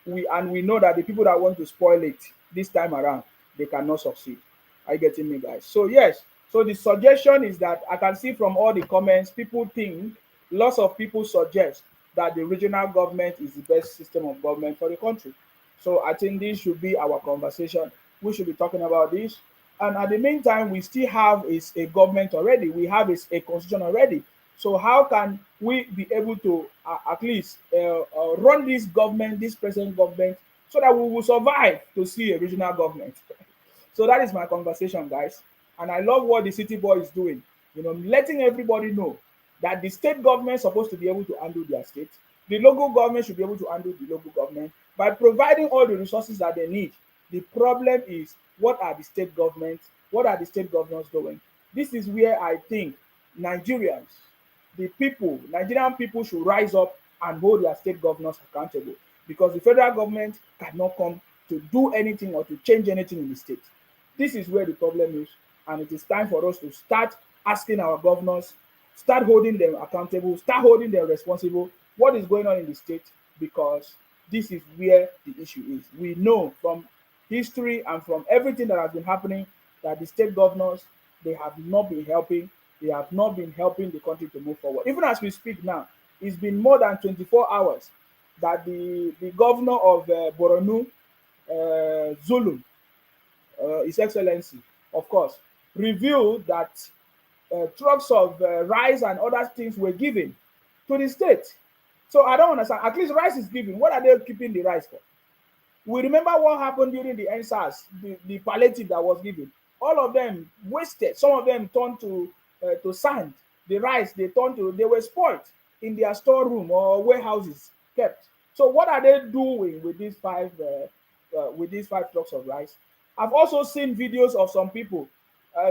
We know that the people that want to spoil it this time around, they cannot succeed. Are you getting me, guys? So yes. So the suggestion is that I can see from all the comments, people think, lots of people suggest that the regional government is the best system of government for the country. So I think this should be our conversation. We should be talking about this. And at the meantime, we still have is a government already. We have is a constitution already. So how can we be able to at least run this government, this present government, so that we will survive to see a regional government? So that is my conversation, guys. And I love what the city boy is doing. Letting everybody know that the state government is supposed to be able to handle their state. The local government should be able to handle the local government by providing all the resources that they need. The problem is, what are the state governments? What are the state governors doing? This is where I think Nigerians, Nigerian people should rise up and hold their state governors accountable, because the federal government cannot come to do anything or to change anything in the state. This is where the problem is, and it is time for us to start asking our governors, start holding them accountable, start holding them responsible. What is going on in the state? Because this is where the issue is. We know from history and from everything that has been happening that the state governors, they have not been helping. They have not been helping the country to move forward. Even as we speak now, it's been more than 24 hours that the governor of Borno, Zulu, His Excellency, of course, revealed that trucks of rice and other things were given to the state. So I don't understand. At least rice is given. What are they keeping the rice for? We remember what happened during the NSAS, the palliative that was given. All of them wasted. Some of them turned to sand. The rice they were spoiled in their storeroom or warehouses kept. So what are they doing with these five trucks of rice? I've also seen videos of some people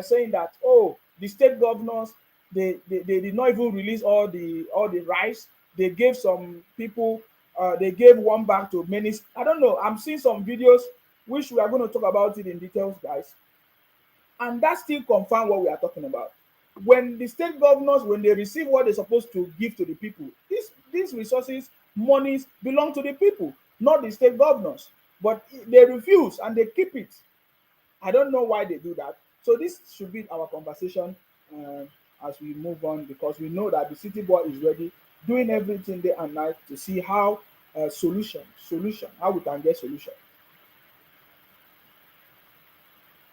saying that, oh, the state governors, they did not even release all the rice. They gave some people, they gave one bag to many. I don't know. I'm seeing some videos which we are going to talk about it in details, guys. And that still confirms what we are talking about. When the state governors, when they receive what they're supposed to give to the people, these resources, monies belong to the people, not the state governors. But they refuse and they keep it. I don't know why they do that. So this should be our conversation as we move on, because we know that the city boy is ready, doing everything day and night to see how solution, how we can get solution.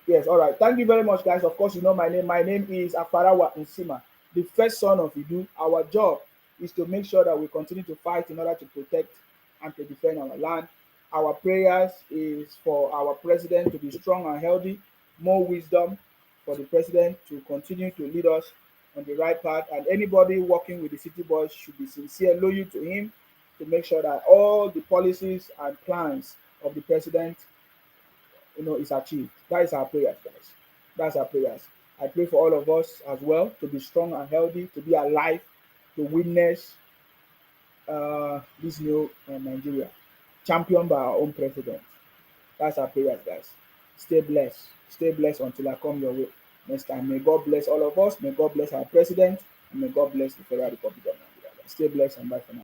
Yes, all right. Thank you very much, guys. Of course, you know my name. My name is Afarawa Nsima, the first son of Idu. Our job is to make sure that we continue to fight in order to protect and to defend our land. Our prayers is for our president to be strong and healthy, more wisdom for the president to continue to lead us on the right path. And anybody working with the city boys should be sincere, loyal to him, to make sure that all the policies and plans of the president, is achieved. That is our prayers, guys. That's our prayers. I pray for all of us as well to be strong and healthy, to be alive, to witness this new Nigeria, championed by our own president. That's our prayers, guys. Stay blessed. Stay blessed until I come your way next time. May God bless all of us. May God bless our president. And may God bless the Federal Republic of Nigeria. Stay blessed and bye for now.